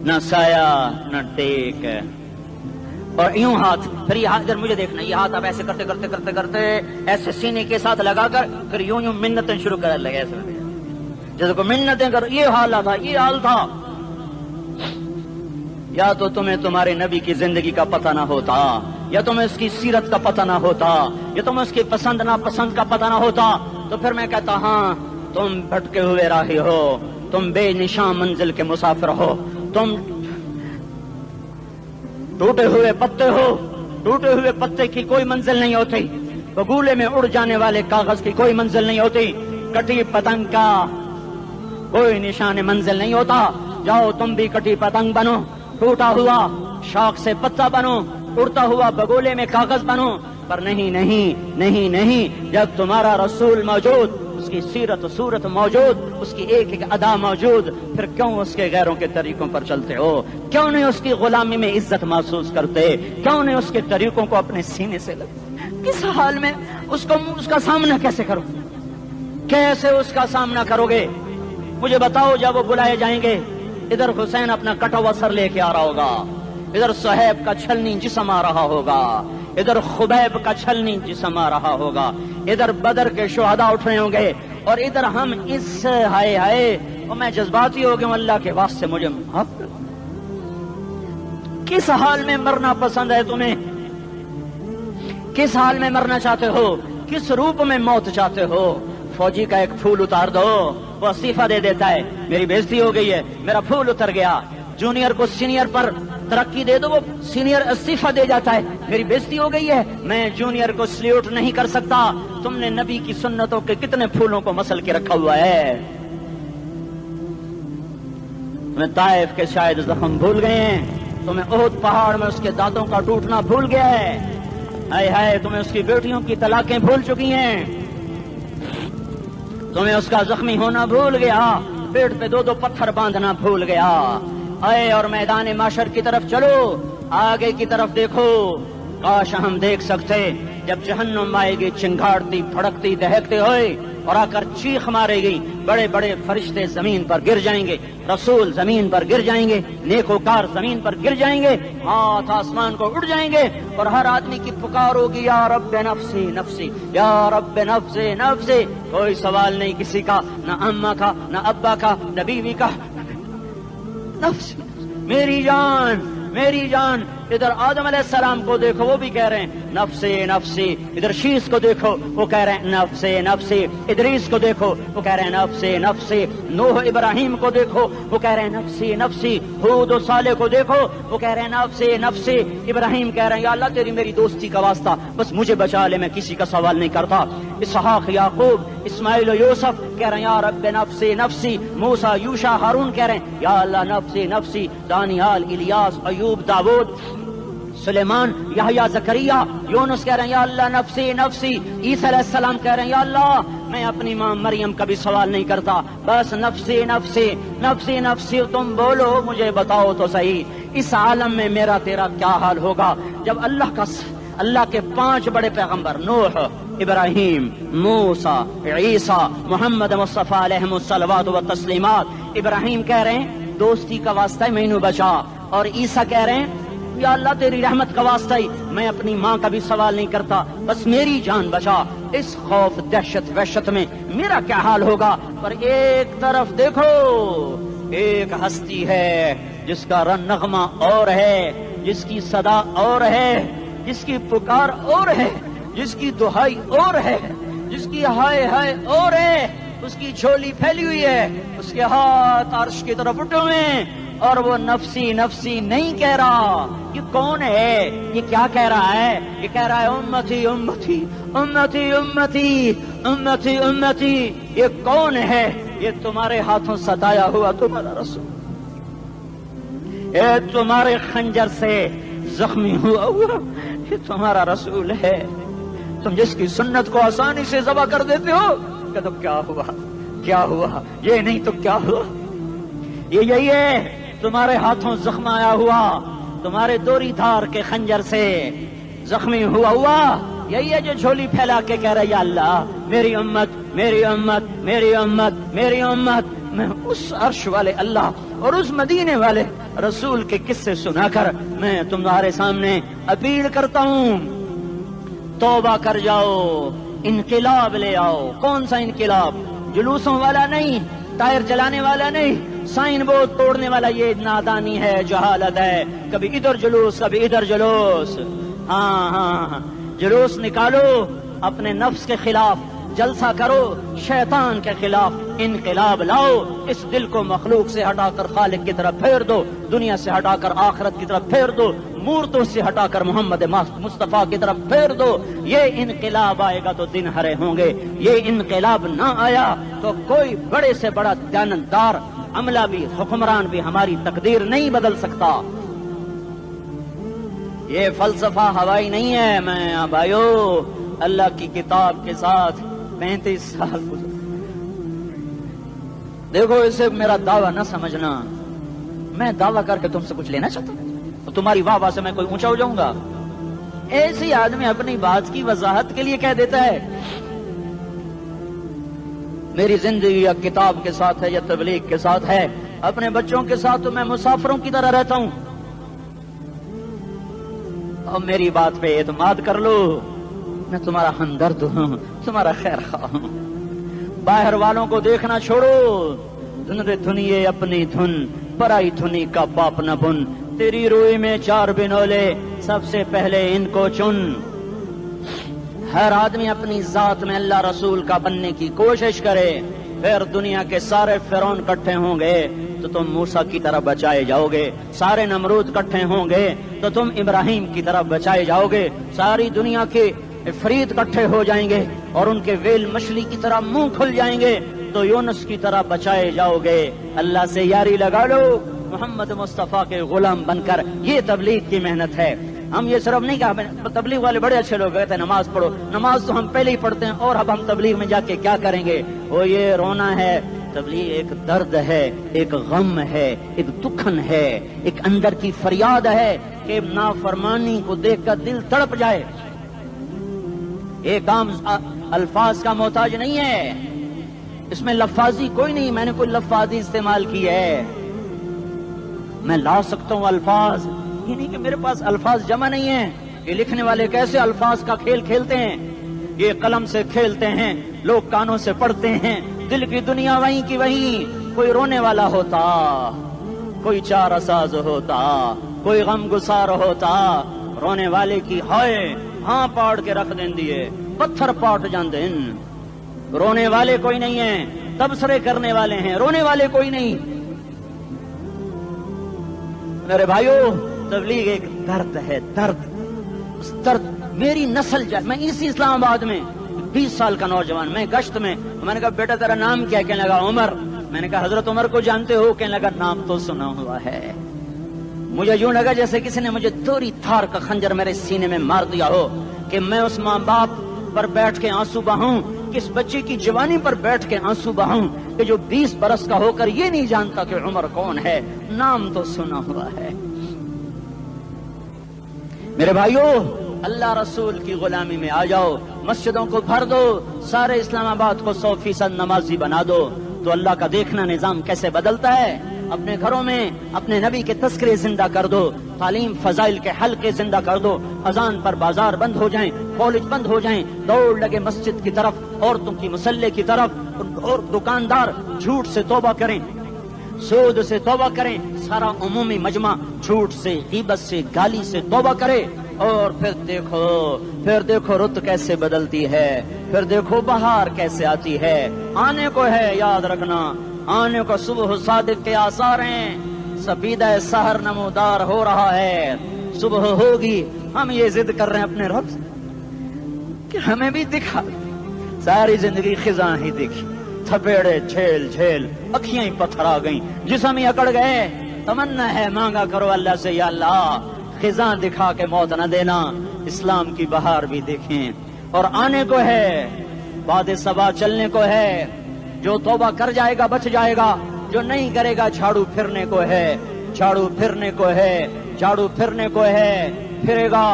نہ سایہ نہ ٹیک، اور یوں ہاتھ، پھر یہ ہاتھ ادھر مجھے دیکھنا، یہ ہاتھ آپ ایسے کرتے کرتے کرتے کرتے ایسے سینے کے ساتھ لگا کر پھر یوں یوں منتیں شروع کر لگے، ایسے جیسے کو منتیں کر۔ یہ حال تھا، یہ حال تھا۔ یا تو تمہیں تمہارے نبی کی زندگی کا پتہ نہ ہوتا، یا تمہیں اس کی سیرت کا پتہ نہ ہوتا، یا تمہیں اس کی پسند ناپسند کا پتہ نہ ہوتا، تو پھر میں کہتا ہاں تم بھٹکے ہوئے راہی ہو، تم بے نشان منزل کے مسافر ہو، تم ٹوٹے ہوئے پتے ہو۔ ٹوٹے ہوئے پتے کی کوئی منزل نہیں ہوتی، بگولے میں اڑ جانے والے کاغذ کی کوئی منزل نہیں ہوتی، کٹی پتنگ کا کوئی نشان منزل نہیں ہوتا۔ جاؤ تم بھی کٹی پتنگ بنو، ٹوٹا ہوا شاخ سے پتا بنو، اڑتا ہوا بگولے میں کاغذ بنو، پر نہیں نہیں نہیں نہیں، جب تمہارا رسول موجود، اس کی سیرت و صورت موجود، اس کی ایک ایک ادا موجود، پھر کیوں اس کے غیروں کے طریقوں پر چلتے ہو؟ کیوں نہیں اس کی غلامی میں عزت محسوس کرتے؟ کیوں نہیں اس کے طریقوں کو اپنے سینے سے لگتے؟ کس حال میں اس کا سامنا کیسے کرو؟ کیسے اس کا سامنا کرو گے؟ مجھے بتاؤ، جب وہ بلائے جائیں گے، ادھر حسین اپنا کٹا ہوا سر لے کے آ رہا ہوگا، ادھر صہیب کا چھلنی جسم آ رہا ہوگا، ادھر خبیب کا چھلنی جسم آ رہا ہوگا، ادھر بدر کے شہداء اٹھ رہے ہوں گے، اور ادھر ہم اس ہائے ہائے، اور میں جذباتی ہو گیا ہوں، اللہ کے واسطے مجھے معاف کر۔ کس حال میں مرنا پسند ہے تمہیں؟ کس حال میں مرنا چاہتے ہو؟ کس روپ میں موت چاہتے ہو؟ فوجی کا ایک پھول اتار دو، وہ استعفیٰ دے دیتا ہے، میری بےزتی ہو گئی ہے، میرا پھول اتر گیا۔ جونیئر کو سینئر پر ترقی دے دو، وہ سینئر استعفیٰ دے جاتا ہے، میری بےزتی ہو گئی ہے، میں جونیئر کو سلیوٹ نہیں کر سکتا۔ تم نے نبی کی سنتوں کے کتنے پھولوں کو مسل کے رکھا ہوا ہے؟ تمہیں طائف کے شاید زخم بھول گئے ہیں، تمہیں احد پہاڑ میں اس کے دانتوں کا ٹوٹنا بھول گیا ہے، ہائے ہائے تمہیں اس کی بیٹیوں کی طلاقیں بھول چکی ہیں، تمہیں اس کا زخمی ہونا بھول گیا، پیٹ پہ 2 پتھر باندھنا بھول گیا۔ آئے اور میدان معاشر کی طرف چلو، آگے کی طرف دیکھو۔ کاش ہم دیکھ سکتے جب جہنم آئے گی چنگاڑتی بھڑکتی دہکتے ہوئے اور آ کر چیخ مارے گی، بڑے بڑے فرشتے زمین پر گر جائیں گے، رسول زمین پر گر جائیں گے، نیکوکار زمین پر گر جائیں گے، ہاتھ آسمان کو اڑ جائیں گے، اور ہر آدمی کی پکار ہوگی، یا رب نفسی نفسی، یا رب نفسی نفسی۔ کوئی سوال نہیں کسی کا، نہ اماں کا، نہ ابا کا، نہ بیوی کا، نفس میری جان میری جان۔ ادھر آدم علیہ السلام کو دیکھو وہ بھی کہہ رہے ہیں نفسی نفسی، ادھر شیس کو دیکھو وہ کہہ رہے ہیں نفسی نفسی، ادریس کو دیکھو وہ کہہ رہے ہیں نفسی نفسی، نوح ابراہیم کو دیکھو وہ کہہ رہے ہیں نفسی نفسی، ہود و صالح کو دیکھو وہ کہہ رہے ہیں نفسی نفسی، ابراہیم کہہ رہے ہیں یا اللہ تیری میری دوستی کا واسطہ بس مجھے بچا لے، میں کسی کا سوال نہیں کرتا، اسحاق یعقوب اسماعیل و یوسف کہہ رہے ہیں یا رب نفسی نفسی، موسیٰ یوشع ہارون کہہ رہے ہیں یا اللہ نفسی نفسی، دانیال الیاس ایوب داود سلیمان یحییٰ زکریا یونس کہہ رہے ہیں یا اللہ نفسی نفسی، عیسیٰ علیہ السلام کہہ رہے ہیں یا اللہ میں اپنی ماں مریم کا بھی سوال نہیں کرتا بس نفسی نفسی نفسی نفسی، تم بولو مجھے بتاؤ تو صحیح اس عالم میں میرا تیرا کیا حال ہوگا جب اللہ کے 5 بڑے پیغمبر نوح ابراہیم موسیٰ عیسیٰ محمد مصطفیٰ علیہ الصلوات و تسلیمات، ابراہیم کہہ رہے ہیں دوستی کا واسطہ ہے مینوں بچا، اور عیسیٰ کہہ رہے ہیں یا اللہ تیری رحمت کا واسطہ ہی میں اپنی ماں کا بھی سوال نہیں کرتا بس میری جان بچا، اس خوف دہشت وحشت میں میرا کیا حال ہوگا۔ پر ایک طرف دیکھو ایک ہستی ہے جس کا نغمہ اور ہے، جس کی صدا اور ہے، جس کی پکار اور ہے، جس کی دہائی اور ہے، جس کی ہائے ہائے اور ہے، اس کی جھولی پھیلی ہوئی ہے، اس کے ہاتھ عرش کی طرف اٹھے ہوئے ہیں اور وہ نفسی نفسی نہیں کہہ رہا۔ یہ کون ہے؟ یہ کیا کہہ رہا ہے؟ یہ کہہ رہا ہے امتی امتی امتی امتی امتی امتی۔ یہ کون ہے؟ یہ تمہارے ہاتھوں ستایا ہوا تمہارا رسول، یہ تمہارے خنجر سے زخمی ہوا یہ تمہارا رسول ہے، تم جس کی سنت کو آسانی سے ذبح کر دیتے ہو کہ تو کیا ہوا کیا ہوا، یہ نہیں تو کیا ہوا، یہ یہی ہے تمہارے ہاتھوں زخم آیا ہوا، تمہارے دوری دھار کے خنجر سے زخمی ہوا یہی ہے جو جھولی پھیلا کے کہہ رہا ہے یا اللہ میری امت میری امت میری امت میری امت۔ میں اس عرش والے اللہ اور اس مدینے والے رسول کے قصے سنا کر میں تمہارے سامنے اپیل کرتا ہوں توبہ کر جاؤ، انقلاب لے آؤ۔ کون سا انقلاب؟ جلوسوں والا نہیں، ٹائر چلانے والا نہیں، سائن بورڈ توڑنے والا، یہ نادانی ہے جہالت ہے، کبھی ادھر جلوس کبھی ادھر جلوس۔ ہاں جلوس نکالو اپنے نفس کے خلاف، جلسہ کرو شیطان کے خلاف، انقلاب لاؤ، اس دل کو مخلوق سے ہٹا کر خالق کی طرف پھیر دو، دنیا سے ہٹا کر آخرت کی طرف پھیر دو، مورتوں سے ہٹا کر محمد مصطفیٰ کی طرف پھیر دو۔ یہ انقلاب آئے گا تو دن ہرے ہوں گے، یہ انقلاب نہ آیا تو کوئی بڑے سے بڑا دیانتدار عملہ بھی حکمران بھی ہماری تقدیر نہیں بدل سکتا۔ یہ فلسفہ ہوائی نہیں ہے۔ میں بھائیو اللہ کی کتاب کے ساتھ 35 سال گزر، دیکھو اسے میرا دعویٰ نہ سمجھنا، میں دعویٰ کر کے تم سے کچھ لینا چاہتا ہوں تو تمہاری واہ واہ سے میں کوئی اونچا ہو جاؤں گا؟ ایسی آدمی اپنی بات کی وضاحت کے لیے کہہ دیتا ہے میری زندگی یا کتاب کے ساتھ ہے یا تبلیغ کے ساتھ ہے، اپنے بچوں کے ساتھ تو میں مسافروں کی طرح رہتا ہوں، اور میری بات پہ اعتماد کر لو، میں تمہارا ہمدرد ہوں، تمہارا خیر خواہ ہوں۔ باہر والوں کو دیکھنا چھوڑو، دھنیے اپنی دھن، پرائی دھنی کا باپ نہ بن، تیری روئی میں 4 بنولے، سب سے پہلے ان کو چن۔ ہر آدمی اپنی ذات میں اللہ رسول کا بننے کی کوشش کرے، پھر دنیا کے سارے فرعون اکٹھے ہوں گے تو تم موسیٰ کی طرح بچائے جاؤ گے، سارے نمرود اکٹھے ہوں گے تو تم ابراہیم کی طرح بچائے جاؤ گے، ساری دنیا کے افریت اکٹھے ہو جائیں گے اور ان کے ویل مچھلی کی طرح منہ کھل جائیں گے تو یونس کی طرح بچائے جاؤ گے۔ اللہ سے یاری لگا لو، محمد مصطفیٰ کے غلام بن کر، یہ تبلیغ کی محنت ہے۔ ہم یہ صرف نہیں کہا تبلیغ والے بڑے اچھے لوگ کہتے ہیں نماز پڑھو، نماز تو ہم پہلے ہی پڑھتے ہیں اور اب ہم تبلیغ میں جا کے کیا کریں گے؟ وہ یہ رونا ہے، تبلیغ ایک درد ہے، ایک غم ہے، ایک دکھن ہے، ایک اندر کی فریاد ہے کہ نافرمانی کو دیکھ کر دل تڑپ جائے۔ ایک عام الفاظ کا محتاج نہیں ہے، اس میں لفاظی کوئی نہیں، میں نے کوئی لفاظی استعمال کی ہے، میں لا سکتا ہوں الفاظ، یہ نہیں کہ میرے پاس الفاظ جمع نہیں ہیں۔ یہ لکھنے والے کیسے الفاظ کا کھیل کھیلتے ہیں، یہ قلم سے کھیلتے ہیں، لوگ کانوں سے پڑھتے ہیں، دل کی دنیا وہیں کی وہیں، کوئی رونے والا ہوتا، کوئی چارہ ساز ہوتا، کوئی غم گسار ہوتا رونے والے کی ہائے ہاں پاڑ کے رکھ دیں دیے پتھر پاٹ جاندے رونے والے کوئی نہیں ہیں تبصرے کرنے والے ہیں رونے والے کوئی نہیں میرے بھائیو تبلیغ ایک درد ہے درد اس درد میری نسل جائے میں اسی اسلام آباد میں 20 سال کا نوجوان میں گشت میں نے کہا بیٹا تیرا نام کیا کہنے لگا عمر میں نے کہا حضرت عمر کو جانتے ہو کہنے لگا نام تو سنا ہوا ہے مجھے یوں لگا جیسے کسی نے مجھے دوری تھار کا خنجر میرے سینے میں مار دیا ہو کہ میں اس ماں باپ پر بیٹھ کے آنسو بہاؤں کس بچے کی جوانی پر بیٹھ کے آنسو بہاؤں کہ جو 20 برس کا ہو کر یہ نہیں جانتا کہ عمر کون ہے نام تو سنا ہوا ہے میرے بھائیو اللہ رسول کی غلامی میں آ جاؤ مسجدوں کو بھر دو سارے اسلام آباد کو 100% نمازی بنا دو تو اللہ کا دیکھنا نظام کیسے بدلتا ہے اپنے گھروں میں اپنے نبی کے تذکرے زندہ کر دو تعلیم فضائل کے حلقے زندہ کر دو اذان پر بازار بند ہو جائیں کالج بند ہو جائیں دوڑ لگے مسجد کی طرف عورتوں کی مسلح کی طرف اور دکاندار جھوٹ سے توبہ کریں سود سے توبہ کریں سارا عمومی مجمع جھوٹ سے غیبت سے گالی سے توبہ کرے اور پھر دیکھو رت کیسے بدلتی ہے پھر دیکھو بہار کیسے آتی ہے آنے کو ہے یاد رکھنا آنے کو صبح صادق کے آثار ہیں سفیدہ سحر نمودار ہو رہا ہے صبح ہوگی ہم یہ ضد کر رہے ہیں اپنے رب کہ ہمیں بھی دکھا ساری زندگی خزاں ہی دیکھی تھپیڑے جھیل جھیل اکھیاں ہی پتھر آ گئیں جسم ہی اکڑ گئے تمنا ہے مانگا کرو اللہ سے یا اللہ خزاں دکھا کے موت نہ دینا اسلام کی بہار بھی دیکھیں اور آنے کو ہے باد صبا چلنے کو ہے جو توبہ کر جائے گا بچ جائے گا جو نہیں کرے گا جھاڑو پھرنے کو ہے جھاڑو پھرنے کو ہے جھاڑو پھرنے کو ہے پھرے گا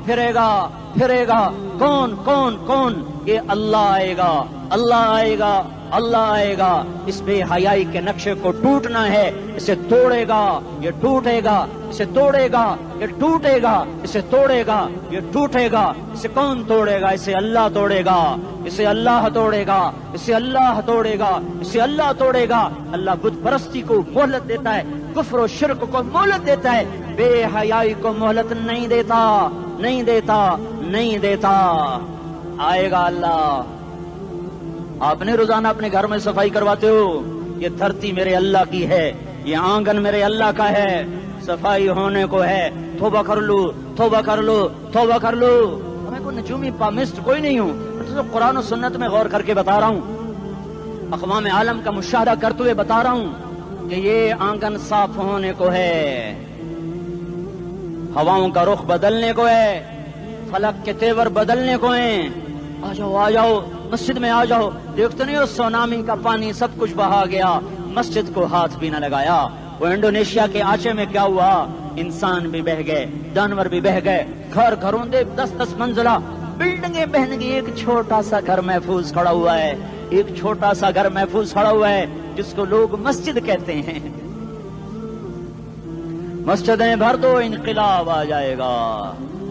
پھرے گا پھرے گا کون کون کون یہ اللہ آئے گا اللہ آئے گا اللہ آئے گا اس بے حیائی کے نقشے کو ٹوٹنا ہے اسے توڑے گا یہ ٹوٹے گا اسے توڑے گا یہ ٹوٹے گا اسے توڑے گا یہ ٹوٹے گا اسے کون توڑے گا اسے اللہ توڑے گا اسے اللہ توڑے گا اسے اللہ توڑے گا اسے اللہ توڑے گا اللہ بت پرستی کو مہلت دیتا ہے کفر و شرک کو مہلت دیتا ہے بے حیائی کو مہلت نہیں دیتا نہیں دیتا نہیں دیتا آئے گا اللہ آپ نے روزانہ اپنے گھر میں صفائی کرواتے ہو یہ دھرتی میرے اللہ کی ہے یہ آنگن میرے اللہ کا ہے صفائی ہونے کو ہے توبہ کر لو توبہ کر لو توبہ کر لو میں کوئی نجومی پامسٹ کوئی نہیں ہوں میں تو قرآن و سنت میں غور کر کے بتا رہا ہوں اقوام عالم کا مشاہدہ کرتے ہوئے بتا رہا ہوں کہ یہ آنگن صاف ہونے کو ہے ہواؤں کا رخ بدلنے کو ہے فلک کے تیور بدلنے کو ہیں آ جاؤ مسجد میں آ جاؤ دیکھتے نہیں ہو سونامی کا پانی سب کچھ بہا گیا مسجد کو ہاتھ بھی نہ لگایا وہ انڈونیشیا کے آچے میں کیا ہوا انسان بھی بہ گئے جانور بھی بہ گئے گھر گھروں دے 10 منزلہ بلڈنگیں بہن گئی ایک چھوٹا سا گھر محفوظ کھڑا ہوا ہے ایک چھوٹا سا گھر محفوظ کھڑا ہوا ہے جس کو لوگ مسجد کہتے ہیں مسجدیں بھر دو انقلاب آ جائے گا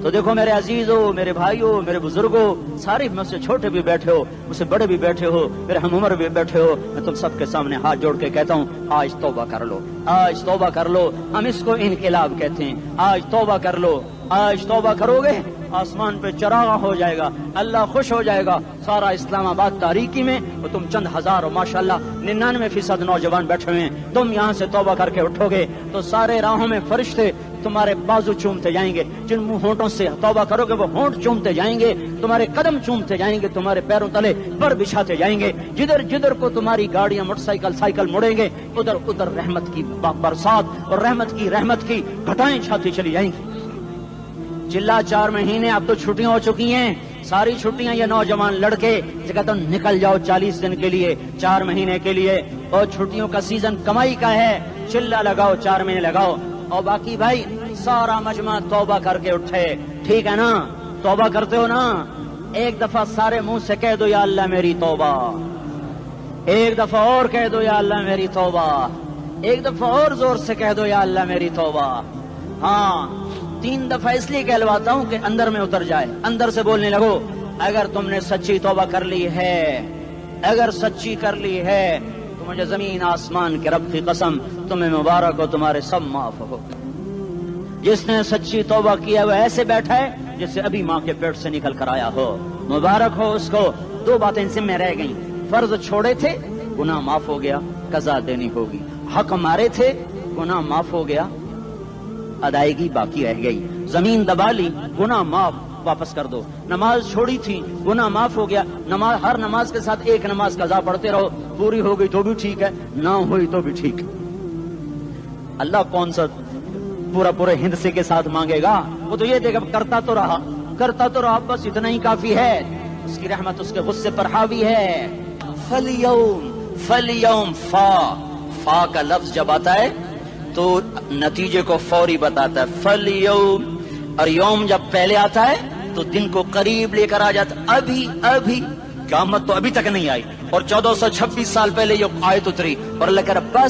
تو دیکھو میرے عزیزو میرے بھائیو میرے بزرگوں سارے مجھ سے چھوٹے بھی بیٹھے ہو مجھ سے بڑے بھی بیٹھے ہو میرے ہم عمر بھی بیٹھے ہو میں تم سب کے سامنے ہاتھ جوڑ کے کہتا ہوں آج توبہ کر لو آج توبہ کر لو ہم اس کو انقلاب کہتے ہیں آج توبہ کر لو آج توبہ کرو گے آسمان پہ چراغاں ہو جائے گا اللہ خوش ہو جائے گا سارا اسلام آباد تاریکی میں وہ تم چند ہزار ماشاءاللہ 99% نوجوان بیٹھے ہوئے ہیں تم یہاں سے توبہ کر کے اٹھو گے تو سارے راہوں میں فرشتے تمہارے بازو چومتے جائیں گے جن منہ ہونٹوں سے توبہ کرو گے وہ ہونٹ چومتے جائیں گے تمہارے قدم چومتے جائیں گے تمہارے پیروں تلے پر بچھاتے جائیں گے جدھر جدھر کو تمہاری گاڑیاں موٹر سائیکل سائیکل مڑیں گے ادھر ادھر رحمت کی برسات اور رحمت کی گھٹائیں چھاتی چلی جائیں گی چلا 4 مہینے اب تو چھٹیاں ہو چکی ہیں ساری چھٹیاں یہ نوجوان لڑکے جگہ تو نکل جاؤ 40 دن کے لیے 4 مہینے کے لیے اور چھٹیوں کا سیزن کمائی کا ہے چلا لگاؤ 4 مہینے لگاؤ اور باقی بھائی سارا مجمع توبہ کر کے اٹھے ٹھیک ہے نا توبہ کرتے ہو نا ایک دفعہ سارے منہ سے کہہ دو یا اللہ میری توبہ ایک دفعہ اور کہہ دو یا اللہ میری توبہ ایک دفعہ اور زور سے کہہ دو یا اللہ میری توبہ ہاں 3 دفعہ اس لیے کہلواتا ہوں کہ اندر میں اتر جائے اندر سے بولنے لگو اگر تم نے سچی توبہ کر لی ہے اگر سچی کر لی ہے تو مجھے زمین آسمان کے رب کی قسم تمہیں مبارک ہو تمہارے سب معاف ہو جس نے سچی توبہ کیا وہ ایسے بیٹھا ہے جسے ابھی ماں کے پیٹ سے نکل کر آیا ہو. مبارک ہو اس کو. دو باتیں ذمہ رہ گئیں. فرض چھوڑے تھے، گناہ معاف ہو گیا، قضا دینی ہوگی. حق مارے تھے، گناہ معاف ہو گیا، ادائیگی باقی رہ گئی. زمین دبا لی، گناہ معاف، واپس کر دو. نماز چھوڑی تھی، گناہ معاف ہو گیا. نماز، ہر نماز کے ساتھ ایک نماز قضا پڑھتے رہو، پوری ہو گئی تو بھی ٹھیک ہے، نہ ہوئی تو بھی ٹھیک ہے. اللہ کون سا پورے ہند سے کے ساتھ مانگے گا؟ وہ تو یہ دیکھا کرتا تو رہا، بس اتنا ہی کافی ہے. اس کی رحمت اس کے غصے پر حاوی ہے. فَالْيَوْمِ فا کا لفظ جب آتا ہے تو نتیجے کو فوری بتاتا ہے. فَالْيَوْمِ، اور یوم جب پہلے آتا ہے تو دن کو قریب لے کر آ جاتا. ابھی قیامت تو ابھی تک نہیں آئی، اور 1426 سال پہلے یہ آیت اتری، اور اللہ کہہ رہا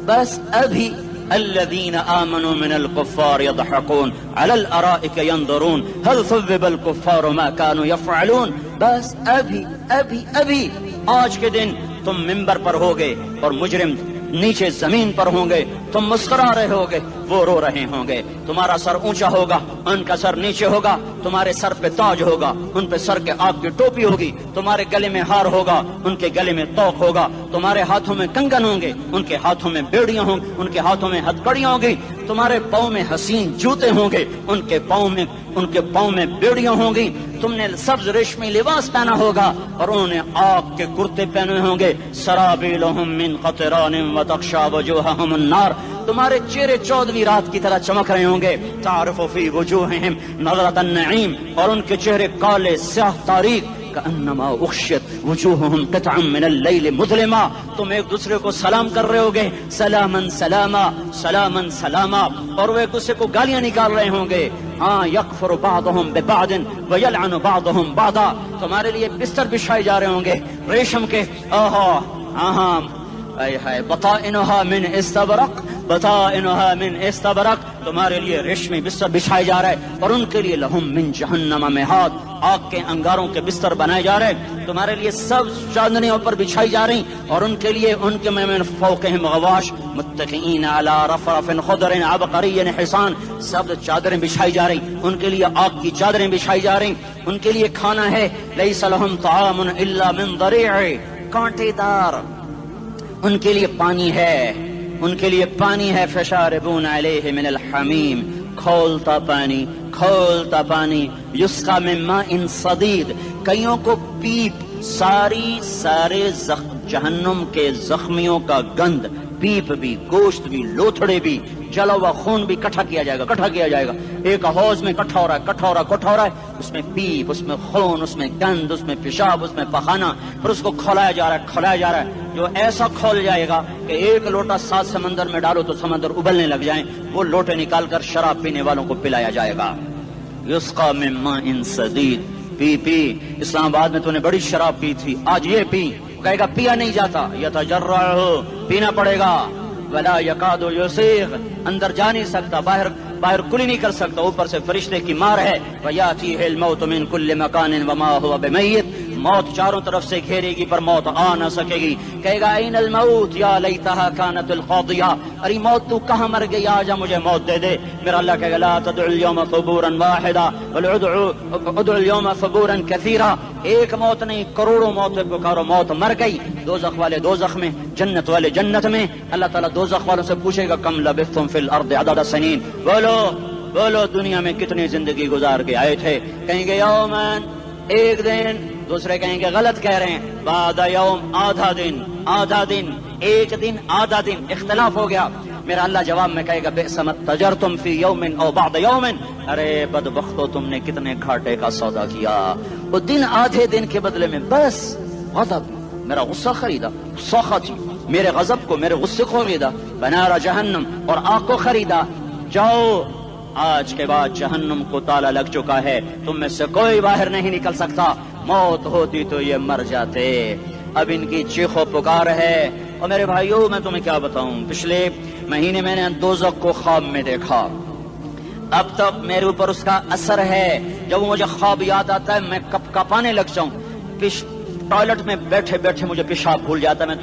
بس ابھی الذين آمنوا من الكفار يضحكون على الارائك ينظرون هل ثوب الكفار ما كانوا يفعلون. بس ابھی آج کے دن تم منبر پر ہوگے اور مجرم نیچے زمین پر ہوں گے، تم مسکرا رہے ہوگے، وہ رو رہے ہوں گے. تمہارا سر اونچا ہوگا، ان کا سر نیچے ہوگا. تمہارے سر پہ تاج ہوگا، ان پہ سر کے آگ کی ٹوپی ہوگی. تمہارے گلے میں ہار ہوگا، ان کے گلے میں توق ہوگا. تمہارے ہاتھوں میں کنگن ہوں گے، ان کے ہاتھوں میں بیڑیاں ہوں گی، ان کے ہاتھوں میں ہتکڑیاں ہوں گی. تمہارے پاؤں میں حسین جوتے ہوں گے، ان کے پاؤں میں بیڑیاں ہوں گی. تم نے سبز ریشمی لباس پہنا ہوگا اور انہوں نے آگ کے کرتے پہنے ہوں گے. سرابیلہم من قطران وتغشا وجوہہم النار. تمہارے چہرے 14ویں رات کی طرح چمک رہے ہوں گے. تعرف فی وجوہہم نظرۃ النعیم، اور ان کے چہرے کالے سیاہ تاریک. کأنما اغشیت وجوہہم قطعا من اللیل مظلما. تم ایک دوسرے کو سلام کر رہے ہوگے، سلامن سلاما سلامن سلاما، اور وہ ایک دوسرے کو گالیاں نکال رہے ہوں گے. ہاں یکفر بعضهم ببعض ویلعن بعضهم بعضا. تمہارے لیے بستر بچھائے جا رہے ہوں گے ریشم کے. بطائنها من استبرق، تمہارے لیے ریشمی بستر بچھائے جا رہے، اور ان کے لیے لہم من جہنم مہاد، آگ کے انگاروں کے بستر بنائے جا رہے. تمہارے لیے سب چاندنیوں پر بچھائی جا رہی، اور ان کے لیے ان کے من فوقہم غواش متکئین علی رفرف خضر عبقری حصان. سب چادریں بچھائی جا رہی، ان کے لیے آگ کی چادریں بچھائی جا رہی. ان کے لیے کھانا ہے لیس لہم طعام الا من ضریع، کانٹے دار. ان کے لیے پانی ہے، فشاربون علیہ من الحمیم، کھولتا پانی. یسقا من ماء صدید، کئیوں کو پیپ، سارے جہنم کے زخمیوں کا گند، پیپ بھی، گوشت بھی، لوتھڑے بھی، جلا ہوا خون بھی کٹھا کیا جائے گا. ایک حوض میں کٹھا ہو رہا ہے، اس میں پیپ، اس میں خون، اس میں گند، اس میں پیشاب، اس میں پخانہ، پھر اس کو کھولایا جا رہا ہے. جو ایسا کھول جائے گا کہ ایک لوٹا 7 سمندر میں ڈالو تو سمندر ابلنے لگ جائیں، وہ لوٹے نکال کر شراب پینے والوں کو پلایا جائے گا. یسقا من ماء صدید، پی. اسلام آباد میں تو نے بڑی شراب پی تھی، آج یہ پی. کہے گا پیا نہیں جاتا، یتجرعہ، پینا پڑے گا. ولا یکاد یسیغ، اندر جا نہیں سکتا، باہر کلی نہیں کر سکتا، اوپر سے فرشتے کی مار ہے. ویاتیہ الموت من کل مکان وما هو بمیت، موت چاروں طرف سے گھیرے گی پر موت آ نہ سکے گی. کہے گا این الموت یا لیتہا کانت القاضیہ، ارے موت تو کہاں مر گئی، آجا مجھے موت دے دے. میرا اللہ کہے گا لا تدعو اليوم ثبورا واحدا بل ادعو اليوم ثبورا کثیرا. ایک موت نہیں، کروڑوں موتیں پکارو. موت مر گئی، دوزخ والے دوزخ میں، جنت والے جنت میں. اللہ تعالیٰ دوزخ والوں سے پوچھے گا کم لبثتم فی الارض عدد سنین، بولو دنیا میں کتنی زندگی گزار کے آئے تھے. کہیں گے یومن، ایک دن. دوسرے کہیں گے غلط کہہ رہے ہیں، بعد یوم، آدھا دن، ایک دن، آدھا دن. اختلاف ہو گیا. میرا اللہ جواب میں کہے گا بئس ما تجرتم فی یوم او بعد یوم، ارے بدبختو تم نے کتنے گھاٹے کا سودا کیا. وہ دن، آدھے دن کے بدلے میں بس غضب، میرا غصہ خریدا، سخط، میرے غضب کو، میرے غصے کو خریدا. بنار جہنم، اور آگ کو خریدا. جاؤ، آج کے بعد جہنم کو تالا لگ چکا ہے، تم میں سے کوئی باہر نہیں نکل سکتا. موت ہوتی تو یہ مر جاتے. اب ان کی چیخ و پکار ہے. اور میرے بھائیوں، میں تمہیں کیا بتاؤں، پچھلے مہینے میں نے دوزخ کو خواب میں دیکھا. اب تک میرے اوپر اس کا اثر ہے. جب مجھے خواب یاد آتا ہے میں کپانے لگ جاؤں. ٹوائلٹ میں بیٹھے بیٹھے مجھے پیشاب بھول جاتا ہے.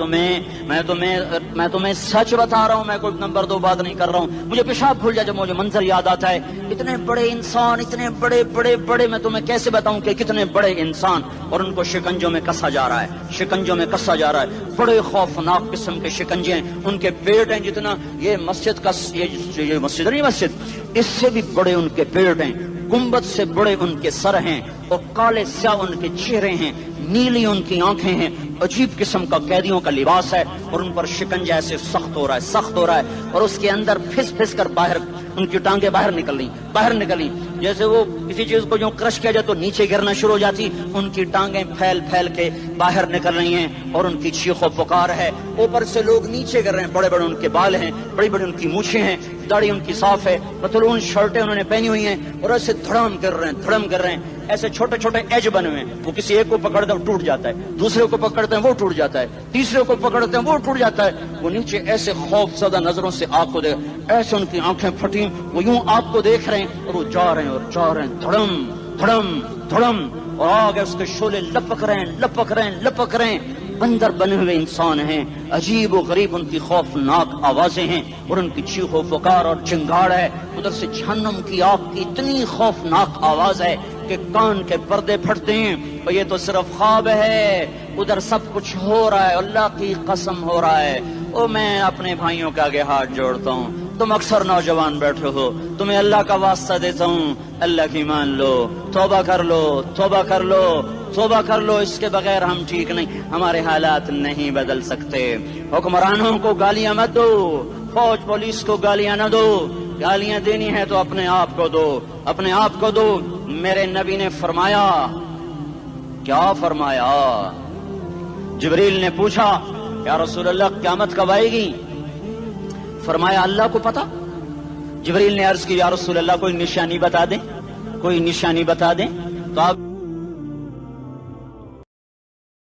میں تمہیں سچ بتا رہا ہوں, میں کوئی نمبر 2 بات نہیں کر رہا ہوں. مجھے پیشاب بھول جاتا ہے, مجھے منظر یاد آتا ہے. اتنے بڑے انسان, اتنے بڑے بڑے بڑے, میں تمہیں کیسے بتاؤں کہ کتنے بڑے انسان, اور ان کو شکنجوں میں کسا جا رہا ہے, شکنجوں میں کسا جا رہا ہے. بڑے خوفناک قسم کے شکنجے ہیں. ان کے پیٹ ہیں جتنا یہ مسجد کا, یہ مسجد نہیں, مسجد اس سے بھی بڑے ان کے پیٹ ہیں. گنبد سے بڑے ان کے سر ہیں, اور کالے سیاہ ان کے چہرے ہیں, نیلی ان کی آنکھیں ہیں. عجیب قسم کا قیدیوں کا لباس ہے, اور ان پر شکنجہ ایسے سخت ہو رہا ہے, سخت ہو رہا ہے. اور اس کے اندر پھس پھس کر باہر ان کی ٹانگیں باہر نکلی, جیسے وہ کسی چیز کو جو کرش کیا جائے تو نیچے گرنا شروع ہو جاتی. ان کی ٹانگیں پھیل پھیل کے باہر نکل رہی ہیں, اور ان کی چیخ و پکار ہے. اوپر سے لوگ نیچے گر رہے ہیں. بڑے بڑے ان کے بال ہیں, بڑی بڑی ان کی مونچھیں ہیں, داڑھی ان کی صاف ہے, پتلون شرٹیں انہوں نے پہنی ہوئی ہیں, اور ایسے دھڑم کر رہے ہیں. ایسے چھوٹے چھوٹے ایج بنے ہوئے ہیں. وہ کسی ایک کو پکڑتے ہیں وہ ٹوٹ جاتا ہے, دوسرے کو پکڑتے ہیں وہ ٹوٹ جاتا ہے, تیسرے کو پکڑتے ہیں وہ ٹوٹ جاتا ہے. وہ نیچے ایسے خوف زدہ نظروں سے آپ کو دیکھ, ایسے ان کی آنکھیں پھٹی, وہ یوں آپ کو دیکھ رہے ہیں, اور وہ جا رہے ہیں دھڑم دھڑم دھڑم, اور آگے اس کے شعلے لپک رہے ہیں. بندر بنے ہوئے انسان ہیں, عجیب و غریب ان کی خوفناک آوازیں ہیں, اور ان کی چیخ و پکار اور چنگاڑ ہے. ادھر سے جہنم کی آگ کی اتنی خوفناک آواز ہے کہ کان کے پردے پھٹتے ہیں. اور یہ تو صرف خواب ہے, ادھر سب کچھ ہو رہا ہے, اللہ کی قسم ہو رہا ہے. اور میں اپنے بھائیوں کے آگے ہاتھ جوڑتا ہوں, تم اکثر نوجوان بیٹھے ہو, تمہیں اللہ کا واسطہ دیتا ہوں, اللہ کی مان لو, توبہ کر لو. اس کے بغیر ہم ٹھیک نہیں, ہمارے حالات نہیں بدل سکتے. حکمرانوں کو گالیاں مت دو, فوج پولیس کو گالیاں نہ دو. گالیاں دینی ہے تو اپنے آپ کو دو. میرے نبی نے فرمایا, کیا فرمایا؟ جبریل نے پوچھا, یا رسول اللہ قیامت کب آئے گی؟ فرمایا اللہ کو پتا. جبریل نے عرض کی, یا رسول اللہ کوئی نشانی بتا دیں. تو آپ